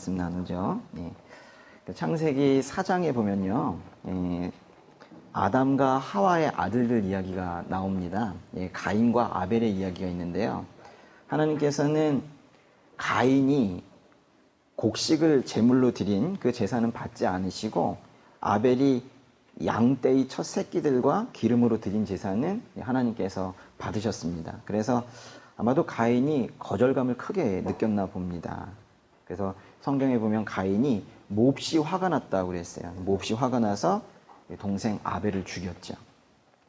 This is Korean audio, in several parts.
말씀 나누죠. 창세기 4장에 보면요, 아담과 하와의 아들들 이야기가 나옵니다. 가인과 아벨의 이야기가 있는데요. 하나님께서는 가인이 곡식을 제물로 드린 그 제사는 받지 않으시고, 아벨이 양떼의 첫 새끼들과 기름으로 드린 제사는 하나님께서 받으셨습니다. 그래서 아마도 가인이 거절감을 크게 느꼈나 봅니다. 그래서 성경에 보면 가인이 몹시 화가 났다고 그랬어요. 몹시 화가 나서 동생 아벨을 죽였죠.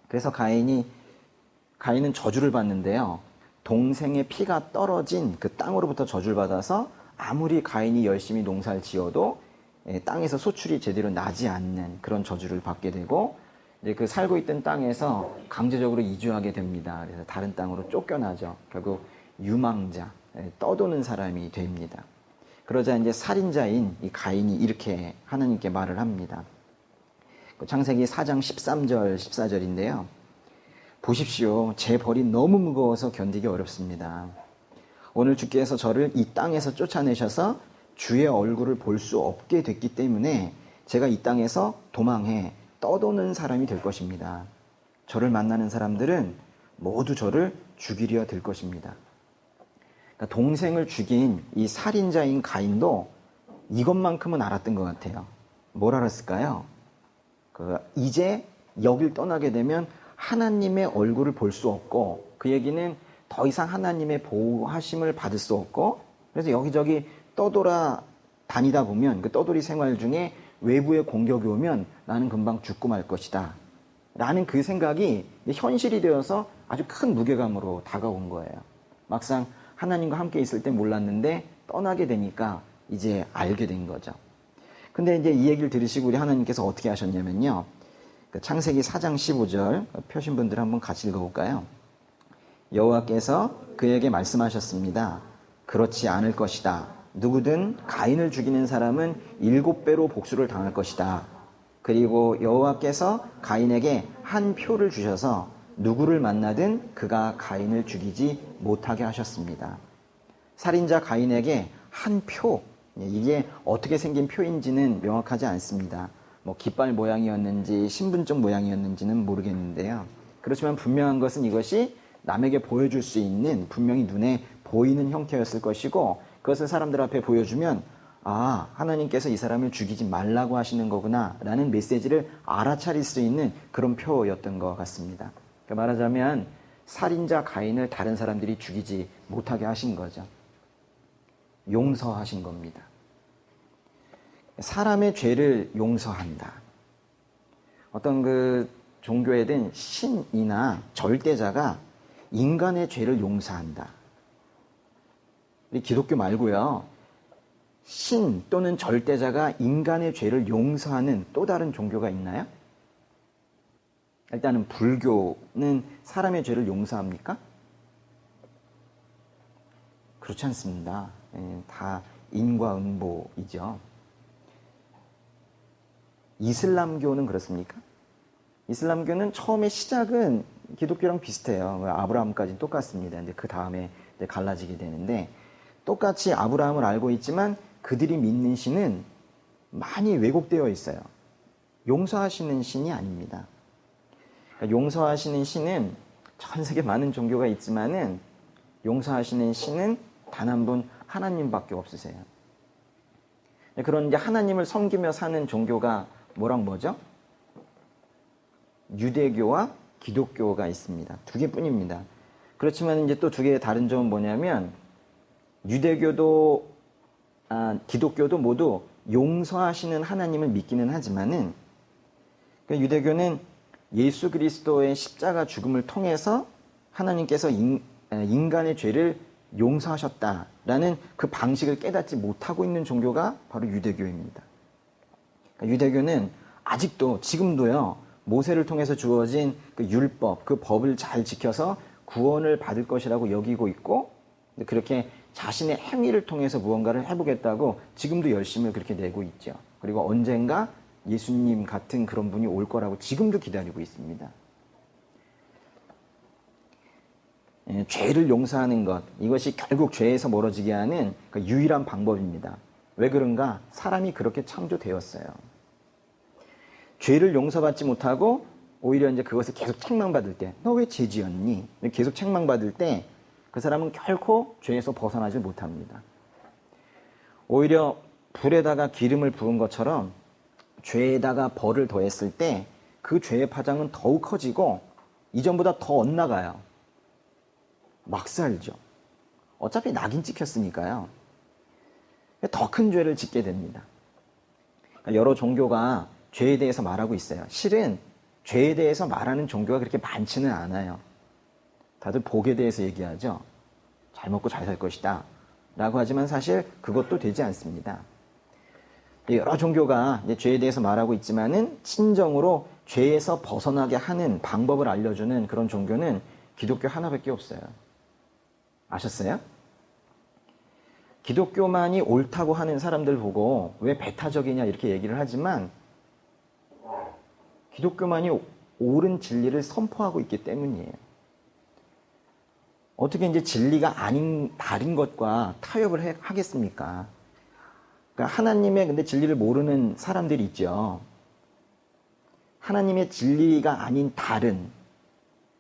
그래서 가인은 저주를 받는데요. 동생의 피가 떨어진 그 땅으로부터 저주를 받아서 아무리 가인이 열심히 농사를 지어도 땅에서 소출이 제대로 나지 않는 그런 저주를 받게 되고, 이제 그 살고 있던 땅에서 강제적으로 이주하게 됩니다. 그래서 다른 땅으로 쫓겨나죠. 결국 유망자, 떠도는 사람이 됩니다. 그러자 이제 살인자인 이 가인이 이렇게 하나님께 말을 합니다. 창세기 4장 13절 14절인데요. 보십시오. 제 벌이 너무 무거워서 견디기 어렵습니다. 오늘 주께서 저를 이 땅에서 쫓아내셔서 주의 얼굴을 볼 수 없게 됐기 때문에 제가 이 땅에서 도망해 떠도는 사람이 될 것입니다. 저를 만나는 사람들은 모두 저를 죽이려 될 것입니다. 그러니까 동생을 죽인 이 살인자인 가인도 이것만큼은 알았던 것 같아요. 뭘 알았을까요? 이제 여길 떠나게 되면 하나님의 얼굴을 볼 수 없고, 그 얘기는 더 이상 하나님의 보호하심을 받을 수 없고, 그래서 여기저기 떠돌아 다니다 보면 그 떠돌이 생활 중에 외부의 공격이 오면 나는 금방 죽고 말 것이다 라는 그 생각이 현실이 되어서 아주 큰 무게감으로 다가온 거예요. 막상 하나님과 함께 있을 때 몰랐는데 떠나게 되니까 이제 알게 된 거죠. 근데 이제 이 얘기를 들으시고 우리 하나님께서 어떻게 하셨냐면요, 창세기 4장 15절 펴신 분들 한번 같이 읽어볼까요? 여호와께서 그에게 말씀하셨습니다. 그렇지 않을 것이다. 누구든 가인을 죽이는 사람은 7배로 복수를 당할 것이다. 그리고 여호와께서 가인에게 한 표를 주셔서 누구를 만나든 그가 가인을 죽이지 못하게 하셨습니다. 살인자 가인에게 한 표, 이게 어떻게 생긴 표인지는 명확하지 않습니다. 깃발 모양이었는지 신분증 모양이었는지는 모르겠는데요. 그렇지만 분명한 것은 이것이 남에게 보여줄 수 있는, 분명히 눈에 보이는 형태였을 것이고, 그것을 사람들 앞에 보여주면 하나님께서 이 사람을 죽이지 말라고 하시는 거구나 라는 메시지를 알아차릴 수 있는 그런 표였던 것 같습니다. 그러니까 말하자면 살인자 가인을 다른 사람들이 죽이지 못하게 하신 거죠. 용서하신 겁니다. 사람의 죄를 용서한다. 어떤 그 종교에든 신이나 절대자가 인간의 죄를 용서한다. 우리 기독교 말고요, 신 또는 절대자가 인간의 죄를 용서하는 또 다른 종교가 있나요? 일단은 불교는 사람의 죄를 용서합니까? 그렇지 않습니다. 다 인과응보이죠. 이슬람교는 그렇습니까? 이슬람교는 처음에 시작은 기독교랑 비슷해요. 아브라함까지는 똑같습니다. 근데 그 다음에 갈라지게 되는데, 똑같이 아브라함을 알고 있지만 그들이 믿는 신은 많이 왜곡되어 있어요. 용서하시는 신이 아닙니다. 그러니까 용서하시는 신은 전 세계 많은 종교가 있지만은 용서하시는 신은 단 한 분 하나님밖에 없으세요. 그런 이제 하나님을 섬기며 사는 종교가 뭐랑 뭐죠? 유대교와 기독교가 있습니다. 두 개뿐입니다. 그렇지만 이제 또 두 개의 다른 점은 뭐냐면, 유대교도 기독교도 모두 용서하시는 하나님을 믿기는 하지만은, 유대교는 예수 그리스도의 십자가 죽음을 통해서 하나님께서 인간의 죄를 용서하셨다라는 그 방식을 깨닫지 못하고 있는 종교가 바로 유대교입니다. 유대교는 아직도 지금도요, 모세를 통해서 주어진 그 율법, 그 법을 잘 지켜서 구원을 받을 것이라고 여기고 있고, 그렇게 자신의 행위를 통해서 무언가를 해보겠다고 지금도 열심을 그렇게 내고 있죠. 그리고 언젠가 예수님 같은 그런 분이 올 거라고 지금도 기다리고 있습니다. 죄를 용서하는 것, 이것이 결국 죄에서 멀어지게 하는 그 유일한 방법입니다. 왜 그런가? 사람이 그렇게 창조되었어요. 죄를 용서받지 못하고 오히려 이제 그것을 계속 책망받을 때, 너 왜 죄 지었니? 계속 책망받을 때 그 사람은 결코 죄에서 벗어나지 못합니다. 오히려 불에다가 기름을 부은 것처럼 죄에다가 벌을 더했을 때 그 죄의 파장은 더욱 커지고 이전보다 더 엇나가요. 막 살죠. 어차피 낙인 찍혔으니까요. 더 큰 죄를 짓게 됩니다. 여러 종교가 죄에 대해서 말하고 있어요. 실은 죄에 대해서 말하는 종교가 그렇게 많지는 않아요. 다들 복에 대해서 얘기하죠. 잘 먹고 잘 살 것이다 라고 하지만 사실 그것도 되지 않습니다. 여러 종교가 이제 죄에 대해서 말하고 있지만은 진정으로 죄에서 벗어나게 하는 방법을 알려주는 그런 종교는 기독교 하나밖에 없어요. 아셨어요? 기독교만이 옳다고 하는 사람들 보고 왜 배타적이냐 이렇게 얘기를 하지만 기독교만이 옳은 진리를 선포하고 있기 때문이에요. 어떻게 이제 진리가 아닌 다른 것과 타협을 하겠습니까? 그러니까 하나님의 근데 진리를 모르는 사람들이 있죠. 하나님의 진리가 아닌 다른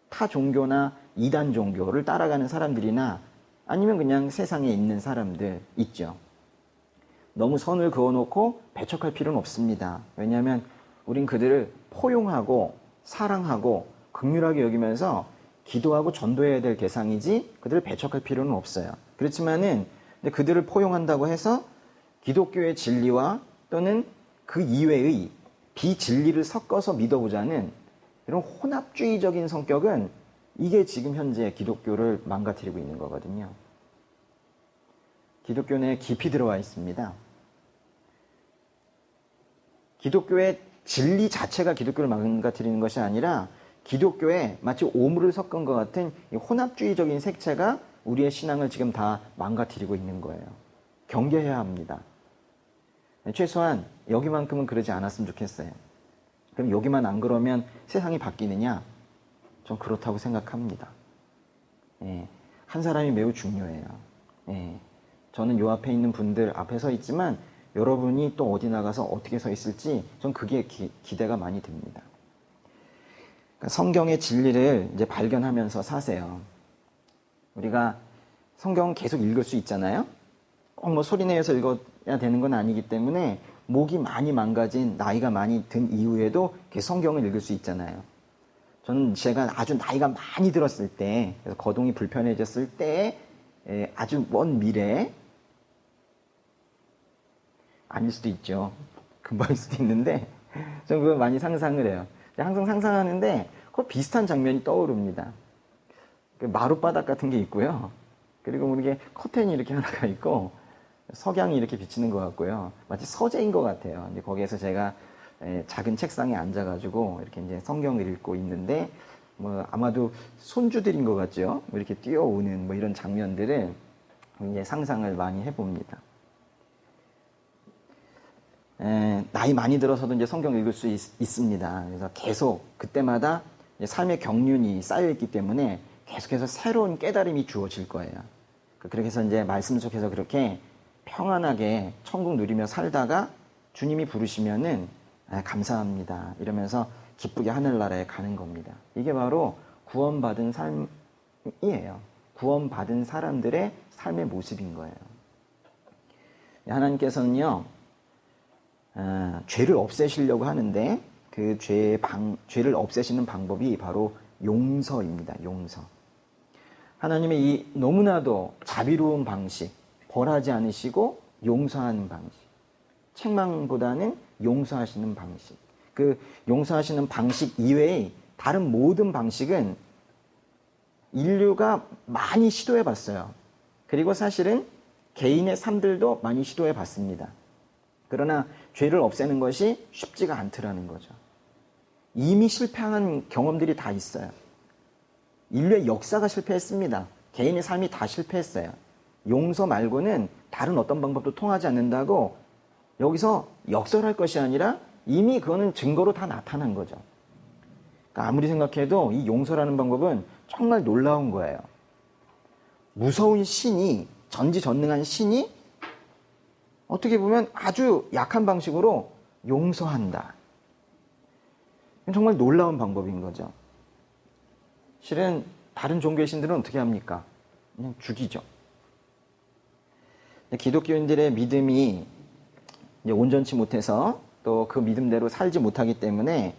타 종교나 이단 종교를 따라가는 사람들이나 아니면 그냥 세상에 있는 사람들 있죠. 너무 선을 그어놓고 배척할 필요는 없습니다. 왜냐하면 우린 그들을 포용하고 사랑하고 긍휼하게 여기면서 기도하고 전도해야 될 대상이지 그들을 배척할 필요는 없어요. 그렇지만은 그들을 포용한다고 해서 기독교의 진리와 또는 그 이외의 비진리를 섞어서 믿어보자는 이런 혼합주의적인 성격은 이게 지금 현재 기독교를 망가뜨리고 있는 거거든요. 기독교 내에 깊이 들어와 있습니다. 기독교의 진리 자체가 기독교를 망가뜨리는 것이 아니라 기독교에 마치 오물을 섞은 것 같은 이 혼합주의적인 색채가 우리의 신앙을 지금 다 망가뜨리고 있는 거예요. 경계해야 합니다. 최소한 여기만큼은 그러지 않았으면 좋겠어요. 그럼 여기만 안 그러면 세상이 바뀌느냐? 전 그렇다고 생각합니다. 예, 한 사람이 매우 중요해요. 예, 저는 요 앞에 있는 분들 앞에 서 있지만 여러분이 또 어디 나가서 어떻게 서 있을지 전 그게 기대가 많이 됩니다. 그러니까 성경의 진리를 이제 발견하면서 사세요. 우리가 성경은 계속 읽을 수 있잖아요. 꼭 뭐 소리내서 읽어야 되는 건 아니기 때문에 목이 많이 망가진 나이가 많이 든 이후에도 성경을 읽을 수 있잖아요. 저는 제가 아주 나이가 많이 들었을 때, 그래서 거동이 불편해졌을 때, 아주 먼 미래에 아닐 수도 있죠. 금방일 수도 있는데 저는 그걸 많이 상상을 해요. 항상 상상하는데 그 비슷한 장면이 떠오릅니다. 마룻바닥 같은 게 있고요. 그리고 모르게 커튼이 이렇게 하나가 있고 석양이 이렇게 비치는 것 같고요. 마치 서재인 것 같아요. 이제 거기에서 제가 작은 책상에 앉아가지고 이렇게 이제 성경을 읽고 있는데 뭐 아마도 손주들인 것 같죠. 뭐 이렇게 뛰어오는 뭐 이런 장면들을 이제 상상을 많이 해봅니다. 나이 많이 들어서도 이제 성경 읽을 수 있습니다. 그래서 계속 그때마다 삶의 경륜이 쌓여있기 때문에 계속해서 새로운 깨달음이 주어질 거예요. 그렇게 해서 이제 말씀 속에서 그렇게 평안하게 천국 누리며 살다가 주님이 부르시면은 감사합니다 이러면서 기쁘게 하늘나라에 가는 겁니다. 이게 바로 구원받은 삶이에요. 구원받은 사람들의 삶의 모습인 거예요. 하나님께서는요, 죄를 없애시려고 하는데 그 죄를 없애시는 방법이 바로 용서입니다. 용서. 하나님의 이 너무나도 자비로운 방식, 벌하지 않으시고 용서하는 방식, 책망보다는 용서하시는 방식, 그 용서하시는 방식 이외의 다른 모든 방식은 인류가 많이 시도해 봤어요. 그리고 사실은 개인의 삶들도 많이 시도해 봤습니다. 그러나 죄를 없애는 것이 쉽지가 않더라는 거죠. 이미 실패한 경험들이 다 있어요. 인류의 역사가 실패했습니다. 개인의 삶이 다 실패했어요. 용서 말고는 다른 어떤 방법도 통하지 않는다고 여기서 역설할 것이 아니라 이미 그거는 증거로 다 나타난 거죠. 그러니까 아무리 생각해도 이 용서라는 방법은 정말 놀라운 거예요. 무서운 신이, 전지전능한 신이 어떻게 보면 아주 약한 방식으로 용서한다. 정말 놀라운 방법인 거죠. 실은 다른 종교의 신들은 어떻게 합니까? 그냥 죽이죠. 기독교인들의 믿음이 이제 온전치 못해서 또 그 믿음대로 살지 못하기 때문에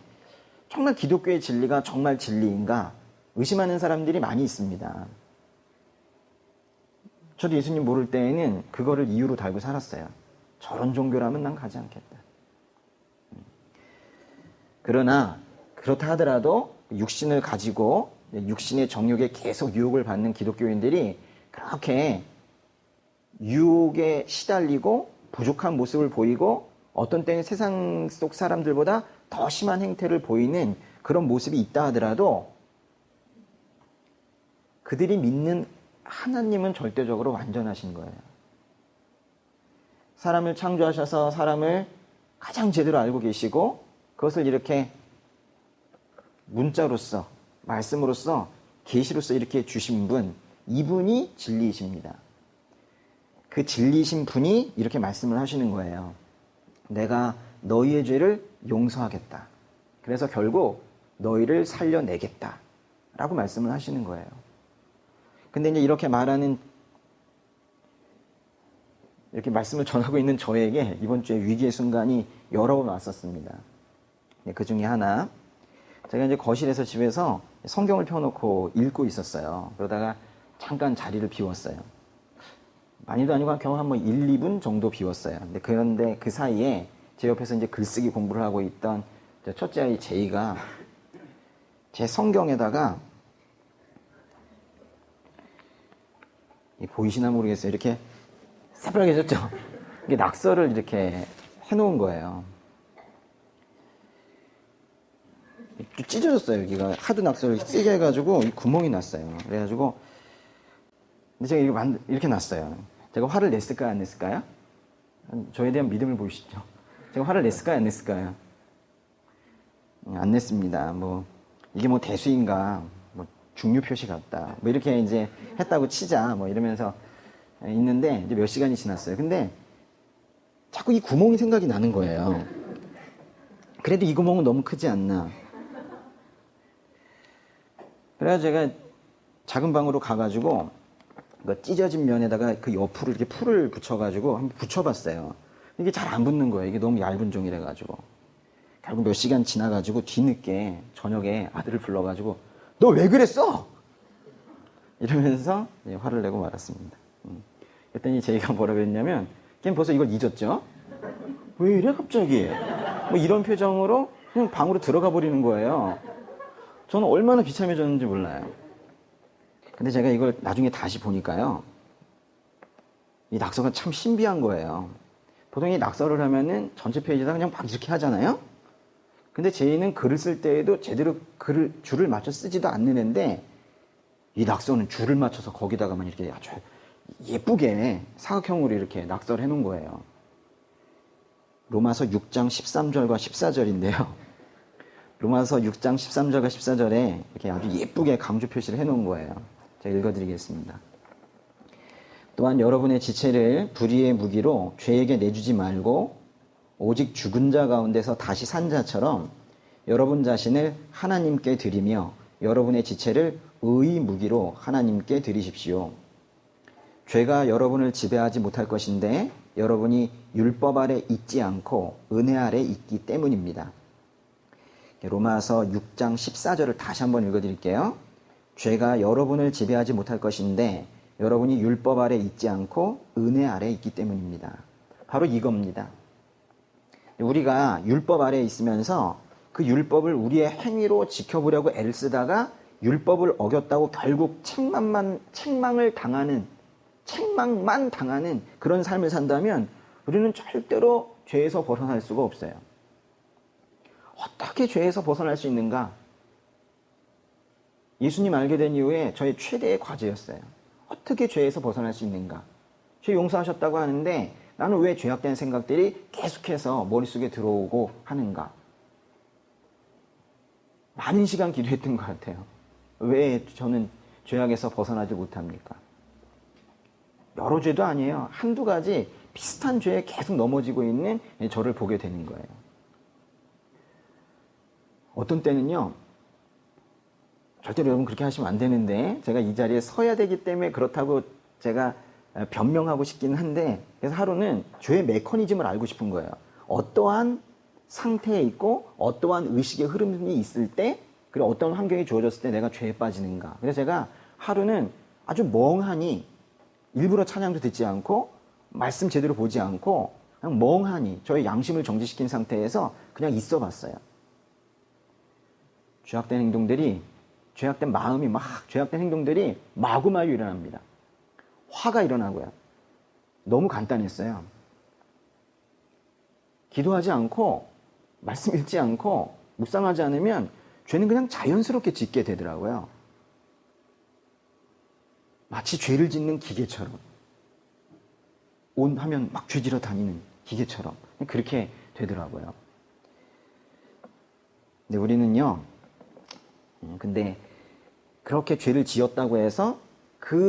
정말 기독교의 진리가 정말 진리인가 의심하는 사람들이 많이 있습니다. 저도 예수님 모를 때에는 그거를 이유로 달고 살았어요. 저런 종교라면 난 가지 않겠다. 그러나 그렇다 하더라도 육신을 가지고 육신의 정욕에 계속 유혹을 받는 기독교인들이 그렇게 유혹에 시달리고 부족한 모습을 보이고 어떤 때는 세상 속 사람들보다 더 심한 행태를 보이는 그런 모습이 있다 하더라도 그들이 믿는 하나님은 절대적으로 완전하신 거예요. 사람을 창조하셔서 사람을 가장 제대로 알고 계시고 그것을 이렇게 문자로서 말씀으로써 계시로서 이렇게 주신 분, 이분이 진리이십니다. 그 진리이신 분이 이렇게 말씀을 하시는 거예요. 내가 너희의 죄를 용서하겠다. 그래서 결국 너희를 살려내겠다. 라고 말씀을 하시는 거예요. 근데 이제 이렇게 말하는, 이렇게 말씀을 전하고 있는 저에게 이번 주에 위기의 순간이 여러 번 왔었습니다. 그 중에 하나, 제가 이제 거실에서 집에서 성경을 펴놓고 읽고 있었어요. 그러다가 잠깐 자리를 비웠어요. 많이도 아니고 겨우 한 1, 2분 정도 비웠어요. 그런데 그 사이에 제 옆에서 이제 글쓰기 공부를 하고 있던 첫째 아이 제이가 제 성경에다가 보이시나 모르겠어요. 이렇게 새빨개졌죠? 이게 낙서를 이렇게 해놓은 거예요. 찢어졌어요. 여기가 하도 낙서를 세게 해가지고 구멍이 났어요. 그래가지고 근데 제가 이렇게 놨어요. 제가 화를 냈을까요? 안 냈을까요? 저에 대한 믿음을 보이시죠? 제가 화를 냈을까요? 안 냈을까요? 안 냈습니다. 이게 대수인가, 중류 표시 같다. 이렇게 이제 했다고 치자. 이러면서 있는데, 이제 몇 시간이 지났어요. 근데 자꾸 이 구멍이 생각이 나는 거예요. 그래도 이 구멍은 너무 크지 않나. 그래서 제가 작은 방으로 가가지고, 찢어진 면에다가 그 옆으로 이렇게 풀을 붙여가지고 한번 붙여봤어요. 이게 잘 안 붙는 거예요. 이게 너무 얇은 종이라가지고. 결국 몇 시간 지나가지고 뒤늦게 저녁에 아들을 불러가지고 너 왜 그랬어? 이러면서 화를 내고 말았습니다. 그랬더니 제이가 뭐라고 했냐면 걔는 벌써 이걸 잊었죠? 왜 이래 갑자기? 이런 표정으로 그냥 방으로 들어가 버리는 거예요. 저는 얼마나 비참해졌는지 몰라요. 근데 제가 이걸 나중에 다시 보니까요. 이 낙서가 참 신비한 거예요. 보통 이 낙서를 하면은 전체 페이지에다 그냥 막 이렇게 하잖아요? 근데 제이는 글을 쓸 때에도 제대로 줄을 맞춰 쓰지도 않는 애인데 이 낙서는 줄을 맞춰서 거기다가만 이렇게 아주 예쁘게 사각형으로 이렇게 낙서를 해놓은 거예요. 로마서 6장 13절과 14절인데요. 로마서 6장 13절과 14절에 이렇게 아주 예쁘게 강조 표시를 해놓은 거예요. 제가 읽어드리겠습니다. 또한 여러분의 지체를 불의의 무기로 죄에게 내주지 말고 오직 죽은 자 가운데서 다시 산 자처럼 여러분 자신을 하나님께 드리며 여러분의 지체를 의의 무기로 하나님께 드리십시오. 죄가 여러분을 지배하지 못할 것인데 여러분이 율법 아래 있지 않고 은혜 아래 있기 때문입니다. 로마서 6장 14절을 다시 한번 읽어드릴게요. 죄가 여러분을 지배하지 못할 것인데 여러분이 율법 아래 있지 않고 은혜 아래 있기 때문입니다. 바로 이겁니다. 우리가 율법 아래에 있으면서 그 율법을 우리의 행위로 지켜보려고 애를 쓰다가 율법을 어겼다고 결국 책망만 당하는 그런 삶을 산다면 우리는 절대로 죄에서 벗어날 수가 없어요. 어떻게 죄에서 벗어날 수 있는가? 예수님 알게 된 이후에 저의 최대의 과제였어요. 어떻게 죄에서 벗어날 수 있는가? 죄 용서하셨다고 하는데 나는 왜 죄악된 생각들이 계속해서 머릿속에 들어오고 하는가? 많은 시간 기도했던 것 같아요. 왜 저는 죄악에서 벗어나지 못합니까? 여러 죄도 아니에요. 한두 가지 비슷한 죄에 계속 넘어지고 있는 저를 보게 되는 거예요. 어떤 때는요, 절대로 여러분 그렇게 하시면 안 되는데, 제가 이 자리에 서야 되기 때문에 그렇다고 제가 변명하고 싶긴 한데, 그래서 하루는 죄의 메커니즘을 알고 싶은 거예요. 어떠한 상태에 있고 어떠한 의식의 흐름이 있을 때, 그리고 어떤 환경이 주어졌을 때 내가 죄에 빠지는가. 그래서 제가 하루는 아주 멍하니 일부러 찬양도 듣지 않고 말씀 제대로 보지 않고 그냥 멍하니 저의 양심을 정지시킨 상태에서 그냥 있어 봤어요. 죄악된 행동들이, 죄악된 마음이 죄악된 행동들이 마구마구 일어납니다. 화가 일어나고요. 너무 간단했어요. 기도하지 않고 말씀 읽지 않고 묵상하지 않으면 죄는 그냥 자연스럽게 짓게 되더라고요. 마치 죄를 짓는 기계처럼. 온 하면 막 죄지러 다니는 기계처럼. 그렇게 되더라고요. 근데 우리는요, 근데 그렇게 죄를 지었다고 해서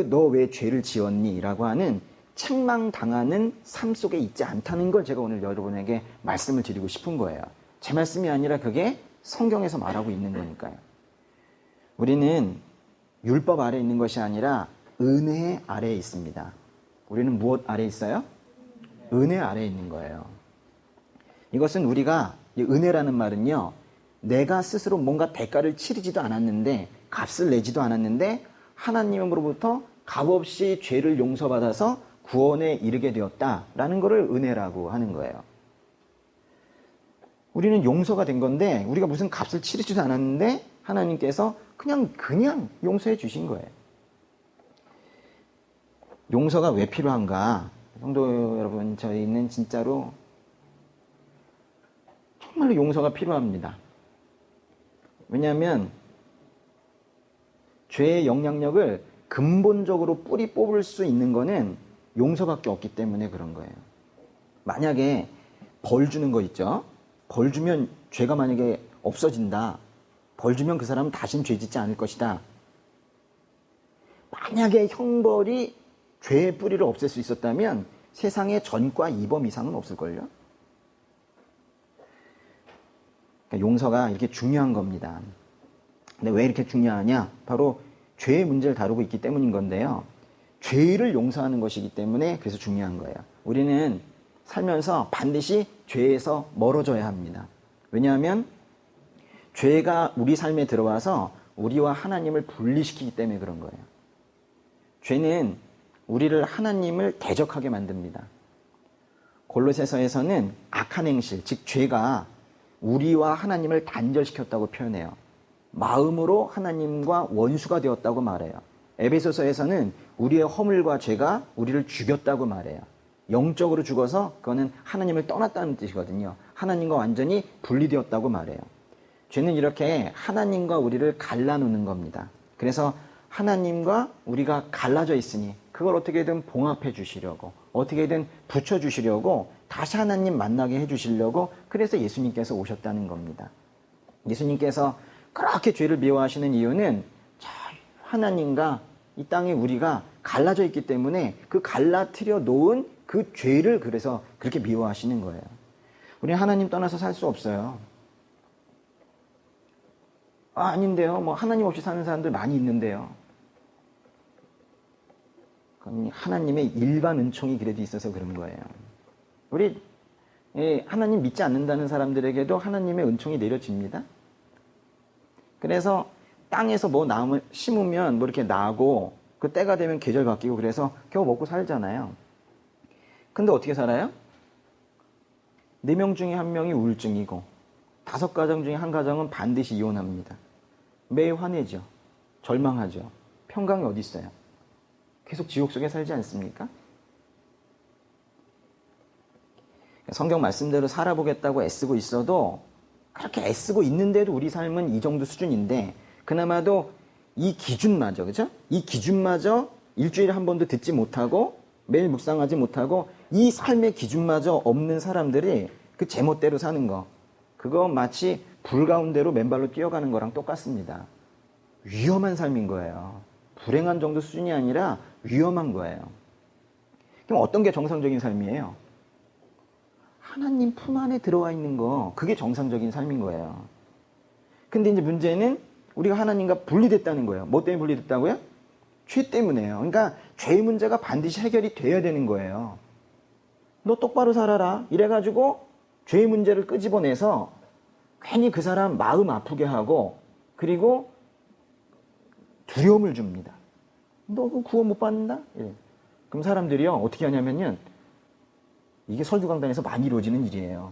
너 왜 죄를 지었니? 라고 하는 책망당하는 삶 속에 있지 않다는 걸 제가 오늘 여러분에게 말씀을 드리고 싶은 거예요. 제 말씀이 아니라 그게 성경에서 말하고 있는 거니까요. 우리는 율법 아래에 있는 것이 아니라 은혜 아래에 있습니다. 우리는 무엇 아래에 있어요? 은혜 아래에 있는 거예요. 이것은 우리가, 은혜라는 말은요, 내가 스스로 뭔가 대가를 치르지도 않았는데, 값을 내지도 않았는데 하나님으로부터 값없이 죄를 용서받아서 구원에 이르게 되었다라는 것을 은혜라고 하는 거예요. 우리는 용서가 된 건데 우리가 무슨 값을 치르지도 않았는데 하나님께서 그냥 용서해 주신 거예요. 용서가 왜 필요한가? 성도 여러분, 저희는 진짜로 정말로 용서가 필요합니다. 왜냐하면 죄의 영향력을 근본적으로 뿌리 뽑을 수 있는 거는 용서밖에 없기 때문에 그런 거예요. 만약에 벌 주는 거 있죠? 벌 주면 죄가 만약에 없어진다. 벌 주면 그 사람은 다신 죄 짓지 않을 것이다. 만약에 형벌이 죄의 뿌리를 없앨 수 있었다면 세상에 전과 이범 이상은 없을걸요? 그러니까 용서가 이렇게 중요한 겁니다. 근데 왜 이렇게 중요하냐? 바로 죄의 문제를 다루고 있기 때문인 건데요. 죄를 용서하는 것이기 때문에 그래서 중요한 거예요. 우리는 살면서 반드시 죄에서 멀어져야 합니다. 왜냐하면 죄가 우리 삶에 들어와서 우리와 하나님을 분리시키기 때문에 그런 거예요. 죄는 우리를 하나님을 대적하게 만듭니다. 골로새서에서는 악한 행실, 즉 죄가 우리와 하나님을 단절시켰다고 표현해요. 마음으로 하나님과 원수가 되었다고 말해요. 에베소서에서는 우리의 허물과 죄가 우리를 죽였다고 말해요. 영적으로 죽어서 그거는 하나님을 떠났다는 뜻이거든요. 하나님과 완전히 분리되었다고 말해요. 죄는 이렇게 하나님과 우리를 갈라놓는 겁니다. 그래서 하나님과 우리가 갈라져 있으니 그걸 어떻게든 봉합해 주시려고, 어떻게든 붙여주시려고, 다시 하나님 만나게 해주시려고, 그래서 예수님께서 오셨다는 겁니다. 예수님께서 그렇게 죄를 미워하시는 이유는 하나님과 이 땅에 우리가 갈라져 있기 때문에 그 갈라뜨려 놓은 그 죄를 그래서 그렇게 미워하시는 거예요. 우리 하나님 떠나서 살 수 없어요. 아닌데요. 하나님 없이 사는 사람들 많이 있는데요. 그건 하나님의 일반 은총이 그래도 있어서 그런 거예요. 우리 하나님 믿지 않는다는 사람들에게도 하나님의 은총이 내려집니다. 그래서 땅에서 나무 심으면 이렇게 나고 그 때가 되면 계절 바뀌고 그래서 겨우 먹고 살잖아요. 근데 어떻게 살아요? 4명 중에 1명이 우울증이고 5가정 중에 1가정은 반드시 이혼합니다. 매일 화내죠. 절망하죠. 평강이 어디 있어요? 계속 지옥 속에 살지 않습니까? 성경 말씀대로 살아보겠다고 애쓰고 있어도 그렇게 애쓰고 있는데도 우리 삶은 이 정도 수준인데 그나마도 이 기준마저, 그죠? 이 기준마저 일주일에 한 번도 듣지 못하고 매일 묵상하지 못하고 이 삶의 기준마저 없는 사람들이 그 제멋대로 사는 거, 그거 마치 불 가운데로 맨발로 뛰어가는 거랑 똑같습니다. 위험한 삶인 거예요. 불행한 정도 수준이 아니라 위험한 거예요. 그럼 어떤 게 정상적인 삶이에요? 하나님 품 안에 들어와 있는 거, 그게 정상적인 삶인 거예요. 근데 이제 문제는 우리가 하나님과 분리됐다는 거예요. 뭐 때문에 분리됐다고요? 죄 때문에요. 그러니까 죄의 문제가 반드시 해결이 돼야 되는 거예요. 너 똑바로 살아라. 이래가지고 죄의 문제를 끄집어내서 괜히 그 사람 마음 아프게 하고 그리고 두려움을 줍니다. 너 그 구원 못 받는다? 예. 그럼 사람들이요 어떻게 하냐면요, 이게 설교강단에서 많이 이루어지는 일이에요.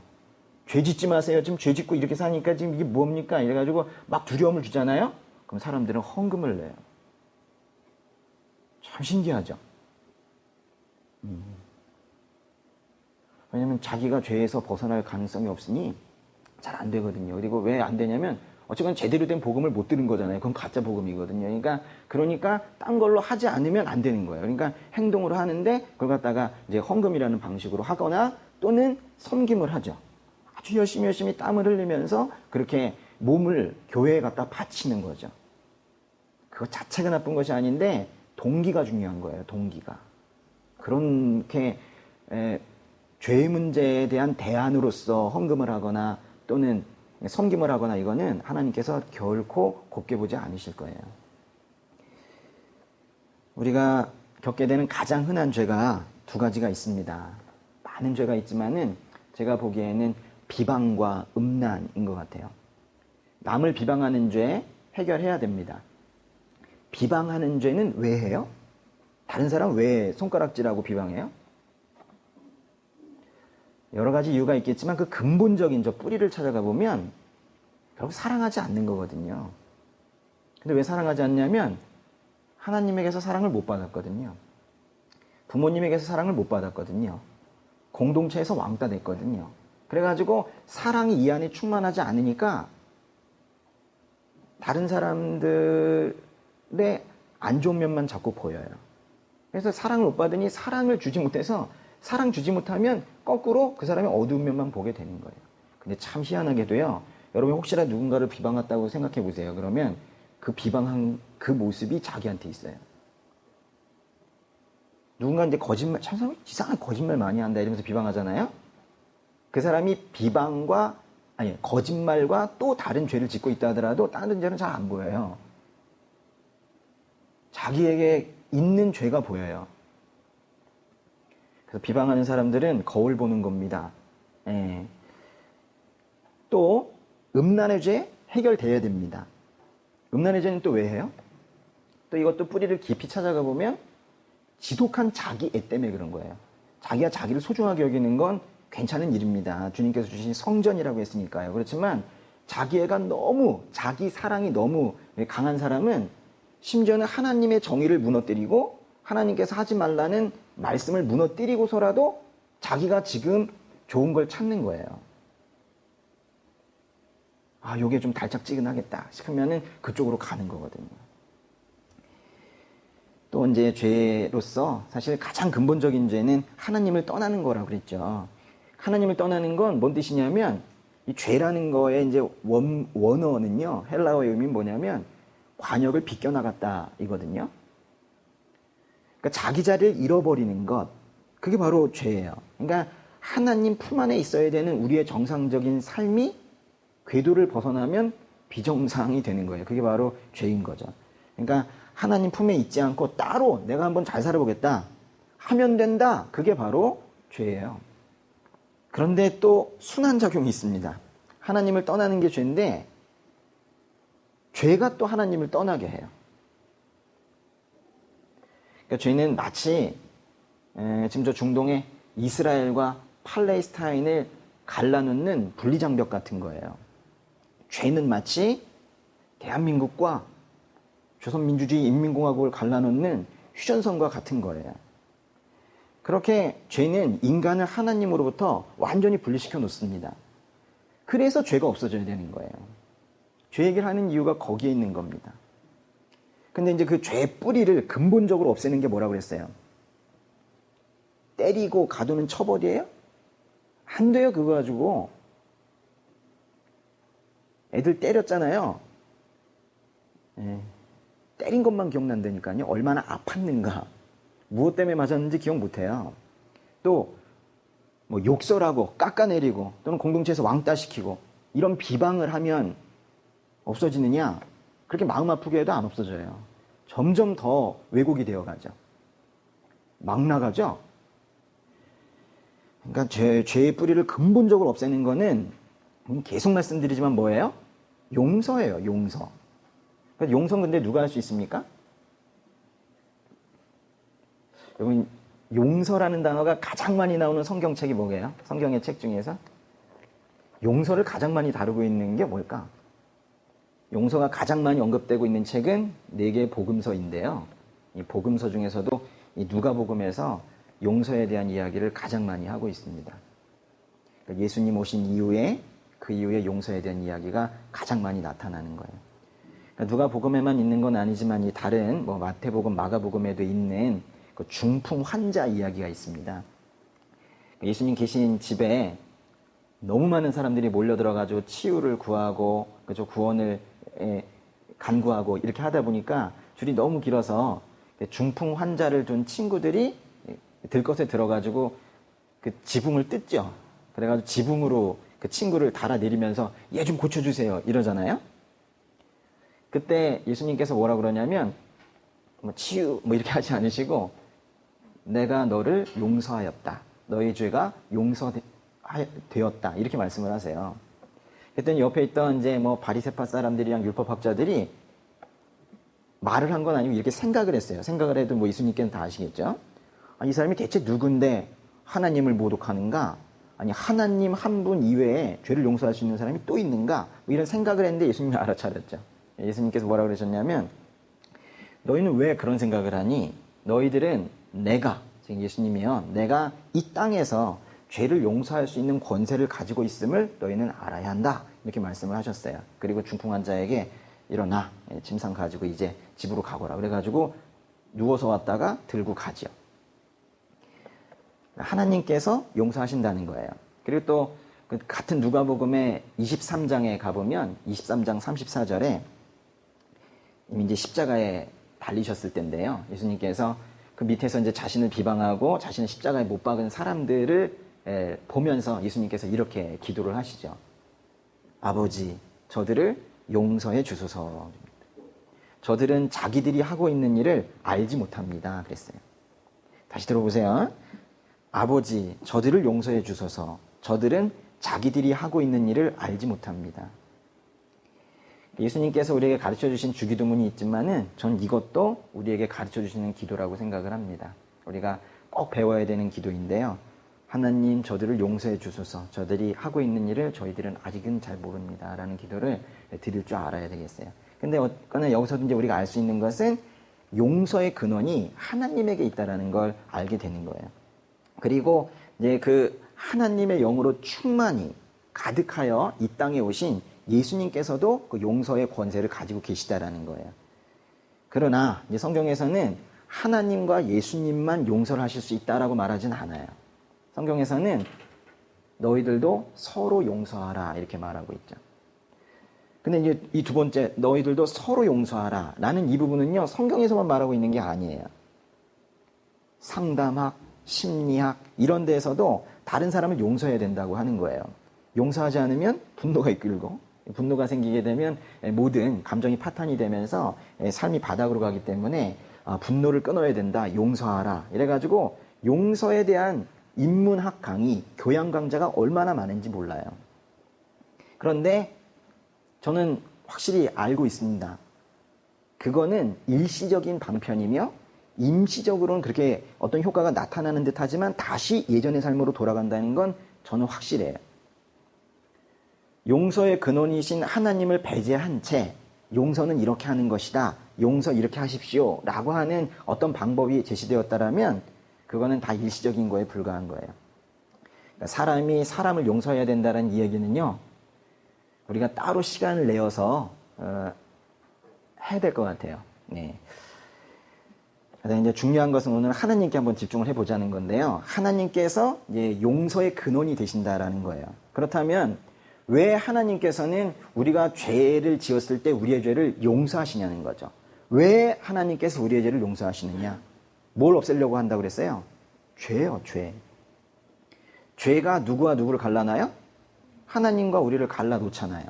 죄 짓지 마세요. 지금 죄 짓고 이렇게 사니까 지금 이게 뭡니까? 이래가지고 막 두려움을 주잖아요. 그럼 사람들은 헌금을 내요. 참 신기하죠. 왜냐면 자기가 죄에서 벗어날 가능성이 없으니 잘 안 되거든요. 그리고 왜 안 되냐면 어쨌건 제대로 된 복음을 못 들은 거잖아요. 그건 가짜 복음이거든요. 그러니까 딴 걸로 하지 않으면 안 되는 거예요. 그러니까 행동으로 하는데 그걸 갖다가 이제 헌금이라는 방식으로 하거나 또는 섬김을 하죠. 아주 열심히 땀을 흘리면서 그렇게 몸을 교회에 갖다 바치는 거죠. 그거 자체가 나쁜 것이 아닌데 동기가 중요한 거예요. 동기가. 그렇게 죄의 문제에 대한 대안으로서 헌금을 하거나 또는 섬김을 하거나 이거는 하나님께서 결코 곱게 보지 않으실 거예요. 우리가 겪게 되는 가장 흔한 죄가 두 가지가 있습니다. 많은 죄가 있지만은 제가 보기에는 비방과 음란인 것 같아요. 남을 비방하는 죄 해결해야 됩니다. 비방하는 죄는 왜 해요? 다른 사람 왜 손가락질하고 비방해요? 여러 가지 이유가 있겠지만 그 근본적인 저 뿌리를 찾아가 보면 결국 사랑하지 않는 거거든요. 근데 왜 사랑하지 않냐면 하나님에게서 사랑을 못 받았거든요. 부모님에게서 사랑을 못 받았거든요. 공동체에서 왕따 됐거든요. 그래가지고 사랑이 이 안에 충만하지 않으니까 다른 사람들의 안 좋은 면만 자꾸 보여요. 그래서 사랑을 못 받으니 사랑을 주지 못해서 사랑 주지 못하면 거꾸로 그 사람의 어두운 면만 보게 되는 거예요. 근데 참 희한하게도요. 여러분 혹시나 누군가를 비방했다고 생각해 보세요. 그러면 그 비방한 그 모습이 자기한테 있어요. 누군가 이제 거짓말, 참 이상한 거짓말 많이 한다 이러면서 비방하잖아요. 그 사람이 거짓말과 또 다른 죄를 짓고 있다 하더라도 다른 죄는 잘 안 보여요. 자기에게 있는 죄가 보여요. 그래서 비방하는 사람들은 거울 보는 겁니다. 예. 또 음란의 죄 해결돼야 됩니다. 음란의 죄는 또 왜 해요? 또 이것도 뿌리를 깊이 찾아가 보면 지독한 자기애 때문에 그런 거예요. 자기가 자기를 소중하게 여기는 건 괜찮은 일입니다. 주님께서 주신 성전이라고 했으니까요. 그렇지만 자기애가 너무, 자기 사랑이 너무 강한 사람은 심지어는 하나님의 정의를 무너뜨리고 하나님께서 하지 말라는 말씀을 무너뜨리고서라도 자기가 지금 좋은 걸 찾는 거예요. 아, 요게 좀 달짝지근하겠다 싶으면은 그쪽으로 가는 거거든요. 또 이제 죄로서 사실 가장 근본적인 죄는 하나님을 떠나는 거라고 그랬죠. 하나님을 떠나는 건 뭔 뜻이냐면 이 죄라는 거의 이제 원어는요. 헬라어의 의미는 뭐냐면 관역을 비껴나갔다 이거든요. 그러니까 자기 자리를 잃어버리는 것, 그게 바로 죄예요. 그러니까 하나님 품 안에 있어야 되는 우리의 정상적인 삶이 궤도를 벗어나면 비정상이 되는 거예요. 그게 바로 죄인 거죠. 그러니까 하나님 품에 있지 않고 따로 내가 한번 잘 살아보겠다 하면 된다. 그게 바로 죄예요. 그런데 또 순환작용이 있습니다. 하나님을 떠나는 게 죄인데 죄가 또 하나님을 떠나게 해요. 그러니까 죄는 마치 지금 저 중동의 이스라엘과 팔레스타인을 갈라놓는 분리장벽 같은 거예요. 죄는 마치 대한민국과 조선민주주의 인민공화국을 갈라놓는 휴전선과 같은 거예요. 그렇게 죄는 인간을 하나님으로부터 완전히 분리시켜 놓습니다. 그래서 죄가 없어져야 되는 거예요. 죄 얘기를 하는 이유가 거기에 있는 겁니다. 근데 이제 그 죄의 뿌리를 근본적으로 없애는 게 뭐라고 그랬어요? 때리고 가두는 처벌이에요? 안 돼요, 그거 가지고. 애들 때렸잖아요. 때린 것만 기억난다니까요. 얼마나 아팠는가. 무엇 때문에 맞았는지 기억 못해요. 또 뭐 욕설하고 깎아내리고 또는 공동체에서 왕따시키고 이런 비방을 하면 없어지느냐? 그렇게 마음 아프게 해도 안 없어져요. 점점 더 왜곡이 되어가죠. 막 나가죠. 그러니까 죄의 뿌리를 근본적으로 없애는 거는 계속 말씀드리지만 뭐예요? 용서예요. 용서. 그러니까 용서는 근데 누가 할 수 있습니까? 여러분, 용서라는 단어가 가장 많이 나오는 성경책이 뭐예요? 성경의 책 중에서 용서를 가장 많이 다루고 있는 게 뭘까? 용서가 가장 많이 언급되고 있는 책은 4개의 복음서인데요. 이 복음서 중에서도 이 누가복음에서 용서에 대한 이야기를 가장 많이 하고 있습니다. 그러니까 예수님 오신 이후에 그 이후에 용서에 대한 이야기가 가장 많이 나타나는 거예요. 그러니까 누가복음에만 있는 건 아니지만 이 다른 뭐 마태복음, 마가복음에도 있는 그 중풍 환자 이야기가 있습니다. 예수님 계신 집에 너무 많은 사람들이 몰려들어가지고 치유를 구하고 그죠, 구원을 간구하고 이렇게 하다 보니까 줄이 너무 길어서 중풍 환자를 둔 친구들이 들것에 들어가지고 그 지붕을 뜯죠. 그래가지고 지붕으로 그 친구를 달아내리면서 얘 좀 고쳐주세요 이러잖아요. 그때 예수님께서 뭐라 그러냐면 뭐 치유 뭐 이렇게 하지 않으시고 내가 너를 용서하였다. 너의 죄가 용서되었다. 이렇게 말씀을 하세요. 그랬더니 옆에 있던 이제 뭐 바리새파 사람들이랑 율법학자들이 말을 한 건 아니고 이렇게 생각을 했어요. 생각을 해도 뭐 예수님께는 다 아시겠죠? 이 사람이 대체 누군데 하나님을 모독하는가? 아니 하나님 한 분 이외에 죄를 용서할 수 있는 사람이 또 있는가? 뭐 이런 생각을 했는데 예수님이 알아차렸죠. 예수님께서 뭐라고 그러셨냐면 너희는 왜 그런 생각을 하니? 너희들은 내가, 지금 예수님이요, 내가 이 땅에서 죄를 용서할 수 있는 권세를 가지고 있음을 너희는 알아야 한다. 이렇게 말씀을 하셨어요. 그리고 중풍 환자에게 일어나, 짐상 가지고 이제 집으로 가거라. 그래가지고 누워서 왔다가 들고 가죠. 하나님께서 용서하신다는 거예요. 그리고 또 같은 누가복음의 23장에 가보면 23장 34절에 이미 이제 십자가에 달리셨을 때인데요. 예수님께서 그 밑에서 이제 자신을 비방하고 자신을 십자가에 못 박은 사람들을 보면서 예수님께서 이렇게 기도를 하시죠. 아버지, 저들을 용서해 주소서. 저들은 자기들이 하고 있는 일을 알지 못합니다. 그랬어요. 다시 들어보세요. 아버지, 저들을 용서해 주소서. 저들은 자기들이 하고 있는 일을 알지 못합니다. 예수님께서 우리에게 가르쳐 주신 주기도문이 있지만은 전 이것도 우리에게 가르쳐 주시는 기도라고 생각을 합니다. 우리가 꼭 배워야 되는 기도인데요. 하나님, 저들을 용서해 주소서. 저들이 하고 있는 일을 저희들은 아직은 잘 모릅니다. 라는 기도를 드릴 줄 알아야 되겠어요. 근데 어쨌거나 여기서도 이제 우리가 알 수 있는 것은 용서의 근원이 하나님에게 있다라는 걸 알게 되는 거예요. 그리고 이제 그 하나님의 영으로 충만히 가득하여 이 땅에 오신 예수님께서도 그 용서의 권세를 가지고 계시다라는 거예요. 그러나 이제 성경에서는 하나님과 예수님만 용서를 하실 수 있다라고 말하진 않아요. 성경에서는 너희들도 서로 용서하라 이렇게 말하고 있죠. 근데 이제 이 두 번째 너희들도 서로 용서하라 라는 이 부분은요, 성경에서만 말하고 있는 게 아니에요. 상담학, 심리학 이런 데에서도 다른 사람을 용서해야 된다고 하는 거예요. 용서하지 않으면 분노가 이끌고 분노가 생기게 되면 모든 감정이 파탄이 되면서 삶이 바닥으로 가기 때문에 분노를 끊어야 된다. 용서하라. 이래가지고 용서에 대한 인문학 강의, 교양 강좌가 얼마나 많은지 몰라요. 그런데 저는 확실히 알고 있습니다. 그거는 일시적인 방편이며 임시적으로는 그렇게 어떤 효과가 나타나는 듯 하지만 다시 예전의 삶으로 돌아간다는 건 저는 확실해요. 용서의 근원이신 하나님을 배제한 채 용서는 이렇게 하는 것이다. 용서 이렇게 하십시오. 라고 하는 어떤 방법이 제시되었다라면 그거는 다 일시적인 거에 불과한 거예요. 그러니까 사람이 사람을 용서해야 된다는 이야기는요, 우리가 따로 시간을 내어서 해야 될 것 같아요. 네. 이제 중요한 것은 오늘 하나님께 한번 집중을 해보자는 건데요. 하나님께서 이제 용서의 근원이 되신다라는 거예요. 그렇다면 왜 하나님께서는 우리가 죄를 지었을 때 우리의 죄를 용서하시냐는 거죠. 왜 하나님께서 우리의 죄를 용서하시느냐? 뭘 없애려고 한다고 그랬어요? 죄요, 죄. 죄가 누구와 누구를 갈라놔요? 하나님과 우리를 갈라놓잖아요.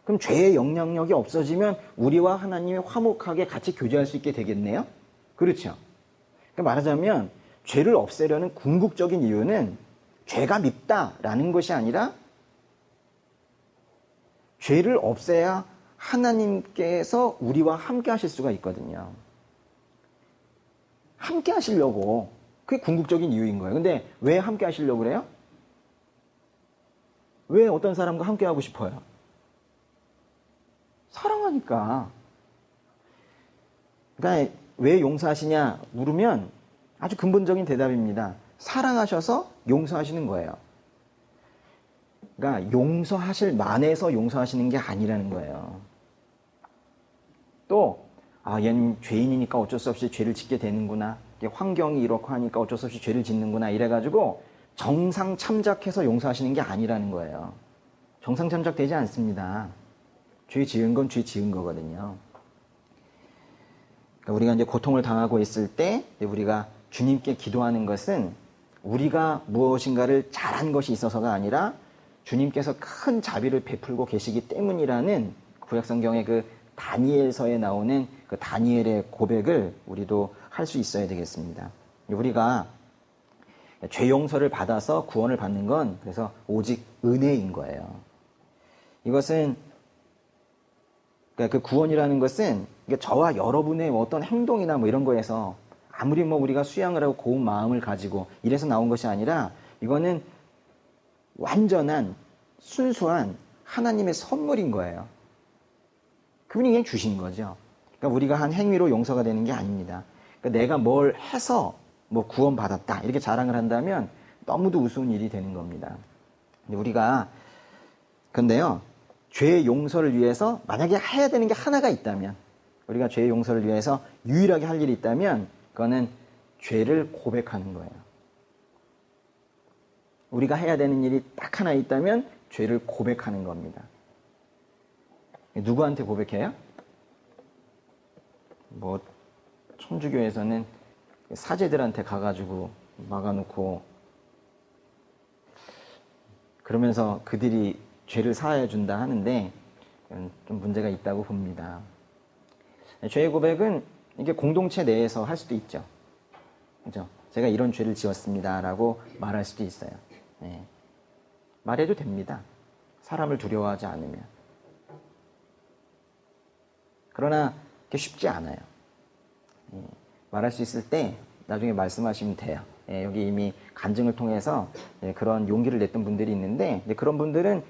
그럼 죄의 영향력이 없어지면 우리와 하나님이 화목하게 같이 교제할 수 있게 되겠네요? 그렇죠. 그러니까 말하자면 죄를 없애려는 궁극적인 이유는 죄가 밉다라는 것이 아니라 죄를 없애야 하나님께서 우리와 함께 하실 수가 있거든요. 함께 하시려고. 그게 궁극적인 이유인 거예요. 근데 왜 함께 하시려고 그래요? 왜 어떤 사람과 함께 하고 싶어요? 사랑하니까. 그러니까 왜 용서하시냐 물으면 아주 근본적인 대답입니다. 사랑하셔서 용서하시는 거예요. 그러니까 용서하실 만해서 용서하시는 게 아니라는 거예요. 또 얘는 죄인이니까 어쩔 수 없이 죄를 짓게 되는구나. 환경이 이렇고 하니까 어쩔 수 없이 죄를 짓는구나. 이래가지고 정상 참작해서 용서하시는 게 아니라는 거예요. 정상 참작되지 않습니다. 죄 지은 건 죄 지은 거거든요. 그러니까 우리가 이제 고통을 당하고 있을 때 우리가 주님께 기도하는 것은 우리가 무엇인가를 잘한 것이 있어서가 아니라 주님께서 큰 자비를 베풀고 계시기 때문이라는 구약성경의 그 다니엘서에 나오는 그 다니엘의 고백을 우리도 할 수 있어야 되겠습니다. 우리가 죄 용서를 받아서 구원을 받는 건 그래서 오직 은혜인 거예요. 이것은 그러니까 그 구원이라는 것은 저와 여러분의 어떤 행동이나 뭐 이런 거에서 아무리 뭐 우리가 수양을 하고 고운 마음을 가지고 이래서 나온 것이 아니라 이거는 완전한 순수한 하나님의 선물인 거예요. 그분이 그냥 주신 거죠. 그러니까 우리가 한 행위로 용서가 되는 게 아닙니다. 그러니까 내가 뭘 해서 뭐 구원받았다 이렇게 자랑을 한다면 너무도 우스운 일이 되는 겁니다. 근데 우리가 근데요 죄의 용서를 위해서 만약에 해야 되는 게 하나가 있다면 우리가 죄의 용서를 위해서 유일하게 할 일이 있다면 그거는 죄를 고백하는 거예요. 우리가 해야 되는 일이 딱 하나 있다면 죄를 고백하는 겁니다. 누구한테 고백해요? 뭐 천주교에서는 사제들한테 가가지고 막아놓고 그러면서 그들이 죄를 사하여 준다 하는데 좀 문제가 있다고 봅니다. 죄의 고백은 이게 공동체 내에서 할 수도 있죠. 그죠? 제가 이런 죄를 지었습니다라고 말할 수도 있어요. 네. 말해도 됩니다. 사람을 두려워하지 않으면. 그러나 그게 쉽지 않아요. 말할 수 있을 때 나중에 말씀하시면 돼요. 여기 이미 간증을 통해서 그런 용기를 냈던 분들이 있는데 그런 분들은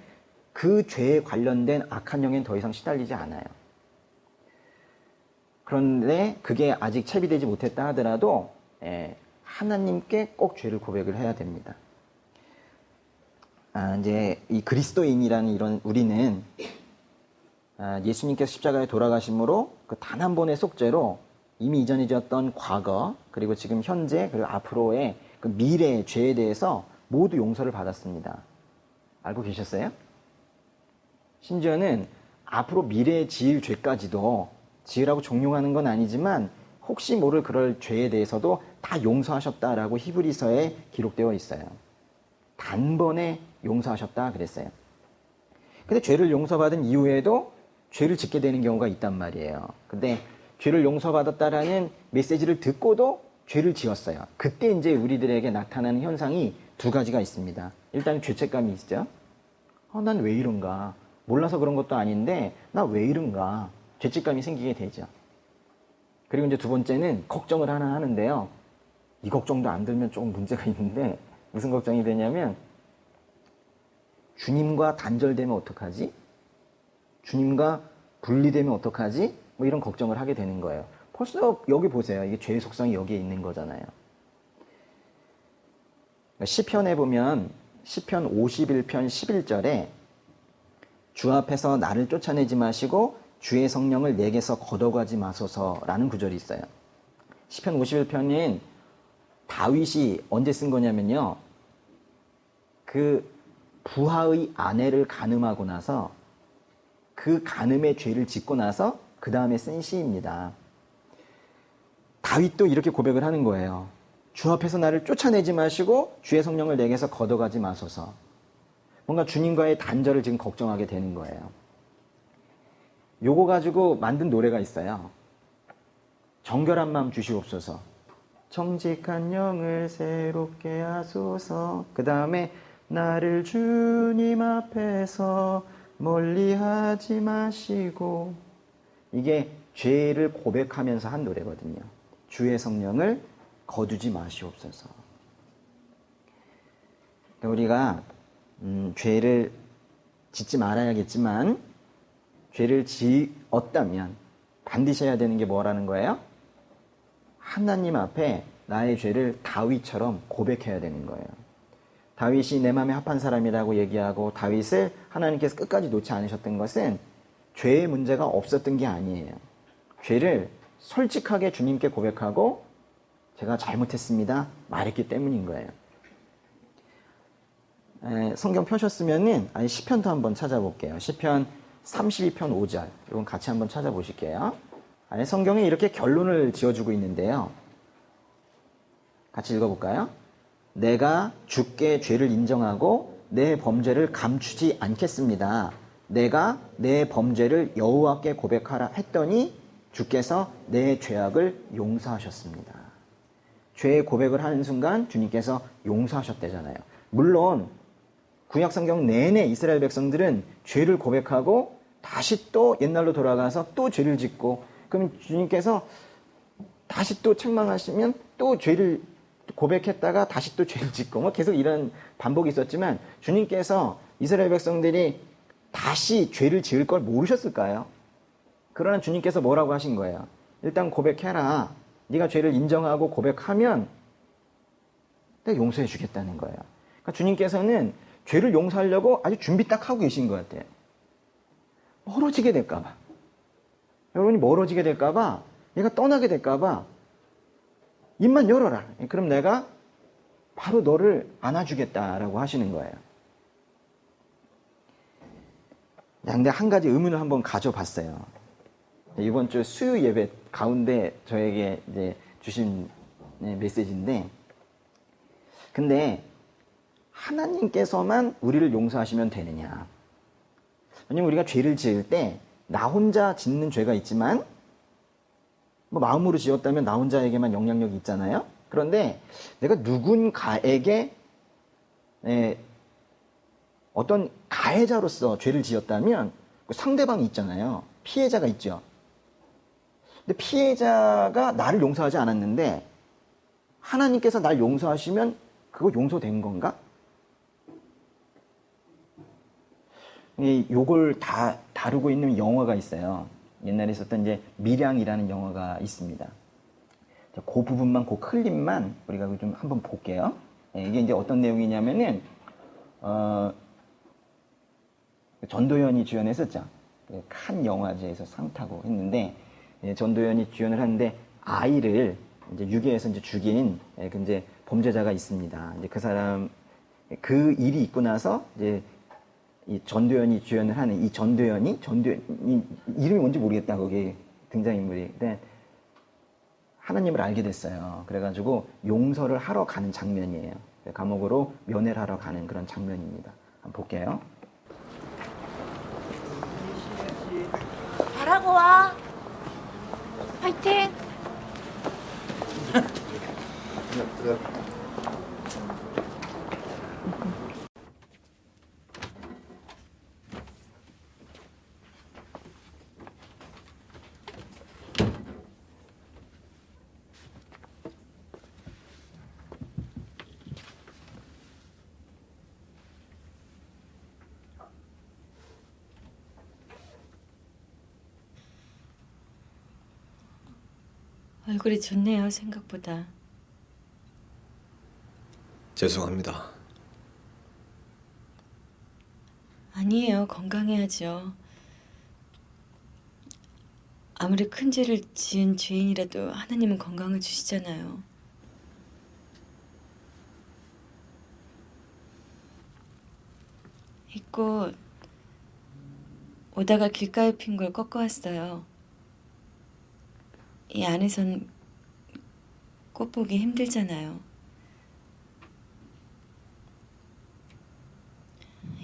그 죄에 관련된 악한 영에는 더 이상 시달리지 않아요. 그런데 그게 아직 채비되지 못했다 하더라도 하나님께 꼭 죄를 고백을 해야 됩니다. 이제 이 그리스도인이라는 이런 우리는 예수님께서 십자가에 돌아가심으로 그 단 한 번의 속죄로 이미 이전에 지었던 과거 그리고 지금 현재 그리고 앞으로의 그 미래의 죄에 대해서 모두 용서를 받았습니다. 알고 계셨어요? 심지어는 앞으로 미래에 지을 죄까지도 지으라고 종용하는 건 아니지만 혹시 모를 그럴 죄에 대해서도 다 용서하셨다라고 히브리서에 기록되어 있어요. 단번에 용서하셨다 그랬어요. 근데 죄를 용서받은 이후에도 죄를 짓게 되는 경우가 있단 말이에요. 근데 죄를 용서받았다라는 메시지를 듣고도 죄를 지었어요. 그때 이제 우리들에게 나타나는 현상이 두 가지가 있습니다. 일단 죄책감이 있죠. 난 왜 이런가? 몰라서 그런 것도 아닌데 나 왜 이런가? 죄책감이 생기게 되죠. 그리고 이제 두 번째는 걱정을 하나 하는데요. 이 걱정도 안 들면 조금 문제가 있는데 무슨 걱정이 되냐면 주님과 단절되면 어떡하지? 주님과 분리되면 어떡하지? 뭐 이런 걱정을 하게 되는 거예요. 벌써 여기 보세요. 이게 죄의 속성이 여기에 있는 거잖아요. 시편에 보면 시편 51편 11절에 주 앞에서 나를 쫓아내지 마시고 주의 성령을 내게서 걷어가지 마소서라는 구절이 있어요. 시편 51편은 다윗이 언제 쓴 거냐면요. 그 부하의 아내를 간음하고 나서 그 간음의 죄를 짓고 나서 그 다음에 쓴 시입니다. 다윗도 이렇게 고백을 하는 거예요. 주 앞에서 나를 쫓아내지 마시고 주의 성령을 내게서 걷어가지 마소서. 뭔가 주님과의 단절을 지금 걱정하게 되는 거예요. 요거 가지고 만든 노래가 있어요. 정결한 마음 주시옵소서. 정직한 영을 새롭게 하소서. 그 다음에 나를 주님 앞에서 멀리하지 마시고. 이게 죄를 고백하면서 한 노래거든요. 주의 성령을 거두지 마시옵소서. 우리가 죄를 짓지 말아야겠지만 죄를 지었다면 반드시 해야 되는 게 뭐라는 거예요? 하나님 앞에 나의 죄를 다윗처럼 고백해야 되는 거예요. 다윗이 내 마음에 합한 사람이라고 얘기하고 다윗을 하나님께서 끝까지 놓지 않으셨던 것은 죄의 문제가 없었던 게 아니에요. 죄를 솔직하게 주님께 고백하고 제가 잘못했습니다 말했기 때문인 거예요. 성경 펴셨으면은 시편도 한번 찾아볼게요. 시편 32편 5절 이건 같이 한번 찾아보실게요. 성경에 이렇게 결론을 지어주고 있는데요. 같이 읽어볼까요? 내가 주께 죄를 인정하고 내 범죄를 감추지 않겠습니다. 내가 내 범죄를 여호와께 고백하라 했더니 주께서 내 죄악을 용서하셨습니다. 죄의 고백을 하는 순간 주님께서 용서하셨대잖아요. 물론 구약성경 내내 이스라엘 백성들은 죄를 고백하고 다시 또 옛날로 돌아가서 또 죄를 짓고, 그럼 주님께서 다시 또 책망하시면 또 죄를 고백했다가 다시 또 죄를 짓고 뭐 계속 이런 반복이 있었지만 주님께서 이스라엘 백성들이 다시 죄를 지을 걸 모르셨을까요? 그러나 주님께서 뭐라고 하신 거예요? 일단 고백해라. 네가 죄를 인정하고 고백하면 내가 용서해 주겠다는 거예요. 그러니까 주님께서는 죄를 용서하려고 아주 준비 딱 하고 계신 것 같아요. 멀어지게 될까봐. 여러분이 멀어지게 될까봐, 얘가 떠나게 될까봐 입만 열어라. 그럼 내가 바로 너를 안아주겠다라고 하시는 거예요. 근데 한 가지 의문을 한번 가져봤어요. 이번 주 수요 예배 가운데 저에게 이제 주신 메시지인데, 근데 하나님께서만 우리를 용서하시면 되느냐? 왜냐면 우리가 죄를 지을 때 나 혼자 짓는 죄가 있지만 뭐 마음으로 지었다면 나 혼자에게만 영향력이 있잖아요. 그런데 내가 누군가에게 어떤 가해자로서 죄를 지었다면 상대방이 있잖아요. 피해자가 있죠. 근데 피해자가 나를 용서하지 않았는데 하나님께서 날 용서하시면 그거 용서된 건가? 요걸 다 다루고 있는 영화가 있어요. 옛날에 있었던 이제 밀양이라는 영화가 있습니다. 그 부분만, 그 클립만 우리가 좀 한번 볼게요. 이게 이제 어떤 내용이냐면은, 전도연이 주연했었죠. 칸 영화제에서 상 타고 했는데, 전도연이 주연을 하는데 아이를 이제 유괴해서 이제 죽인 이제 범죄자가 있습니다. 이제 그 사람, 그 일이 있고 나서 이제 이 전도연이 주연을 하는 이 전도연이 이름이 뭔지 모르겠다. 거기 등장인물이. 근데 하나님을 알게 됐어요. 그래가지고 용서를 하러 가는 장면이에요. 감옥으로 면회를 하러 가는 그런 장면입니다. 한번 볼게요. 잘하고 와. 파이팅. 얼굴이 좋네요, 생각보다. 죄송합니다. 아니에요, 건강해야죠. 아무리 큰 죄를 지은 죄인이라도 하나님은 건강을 주시잖아요. 이 꽃 오다가 길가에 핀 걸 꺾어왔어요. 이 안에선 꽃 보기 힘들잖아요.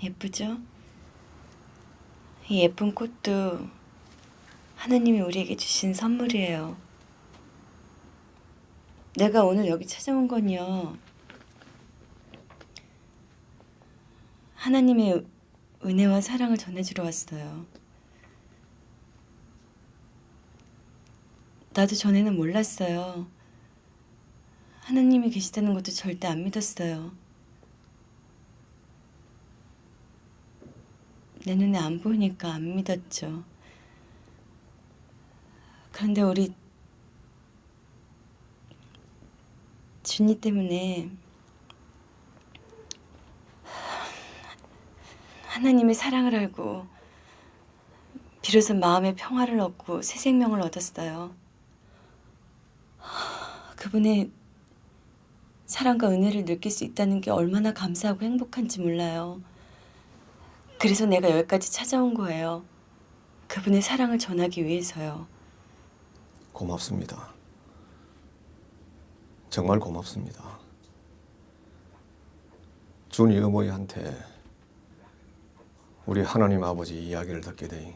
예쁘죠? 이 예쁜 꽃도 하나님이 우리에게 주신 선물이에요. 내가 오늘 여기 찾아온 건요, 하나님의 은혜와 사랑을 전해주러 왔어요. 나도 전에는 몰랐어요. 하나님이 계시다는 것도 절대 안 믿었어요. 내 눈에 안 보이니까 안 믿었죠. 그런데 우리 준이 때문에 하나님의 사랑을 알고 비로소 마음의 평화를 얻고 새 생명을 얻었어요. 그분의 사랑과 은혜를 느낄 수 있다는 게 얼마나 감사하고 행복한지 몰라요. 그래서 내가 여기까지 찾아온 거예요. 그분의 사랑을 전하기 위해서요. 고맙습니다. 정말 고맙습니다. 준이 어머니한테 우리 하나님 아버지 이야기를 듣게 되니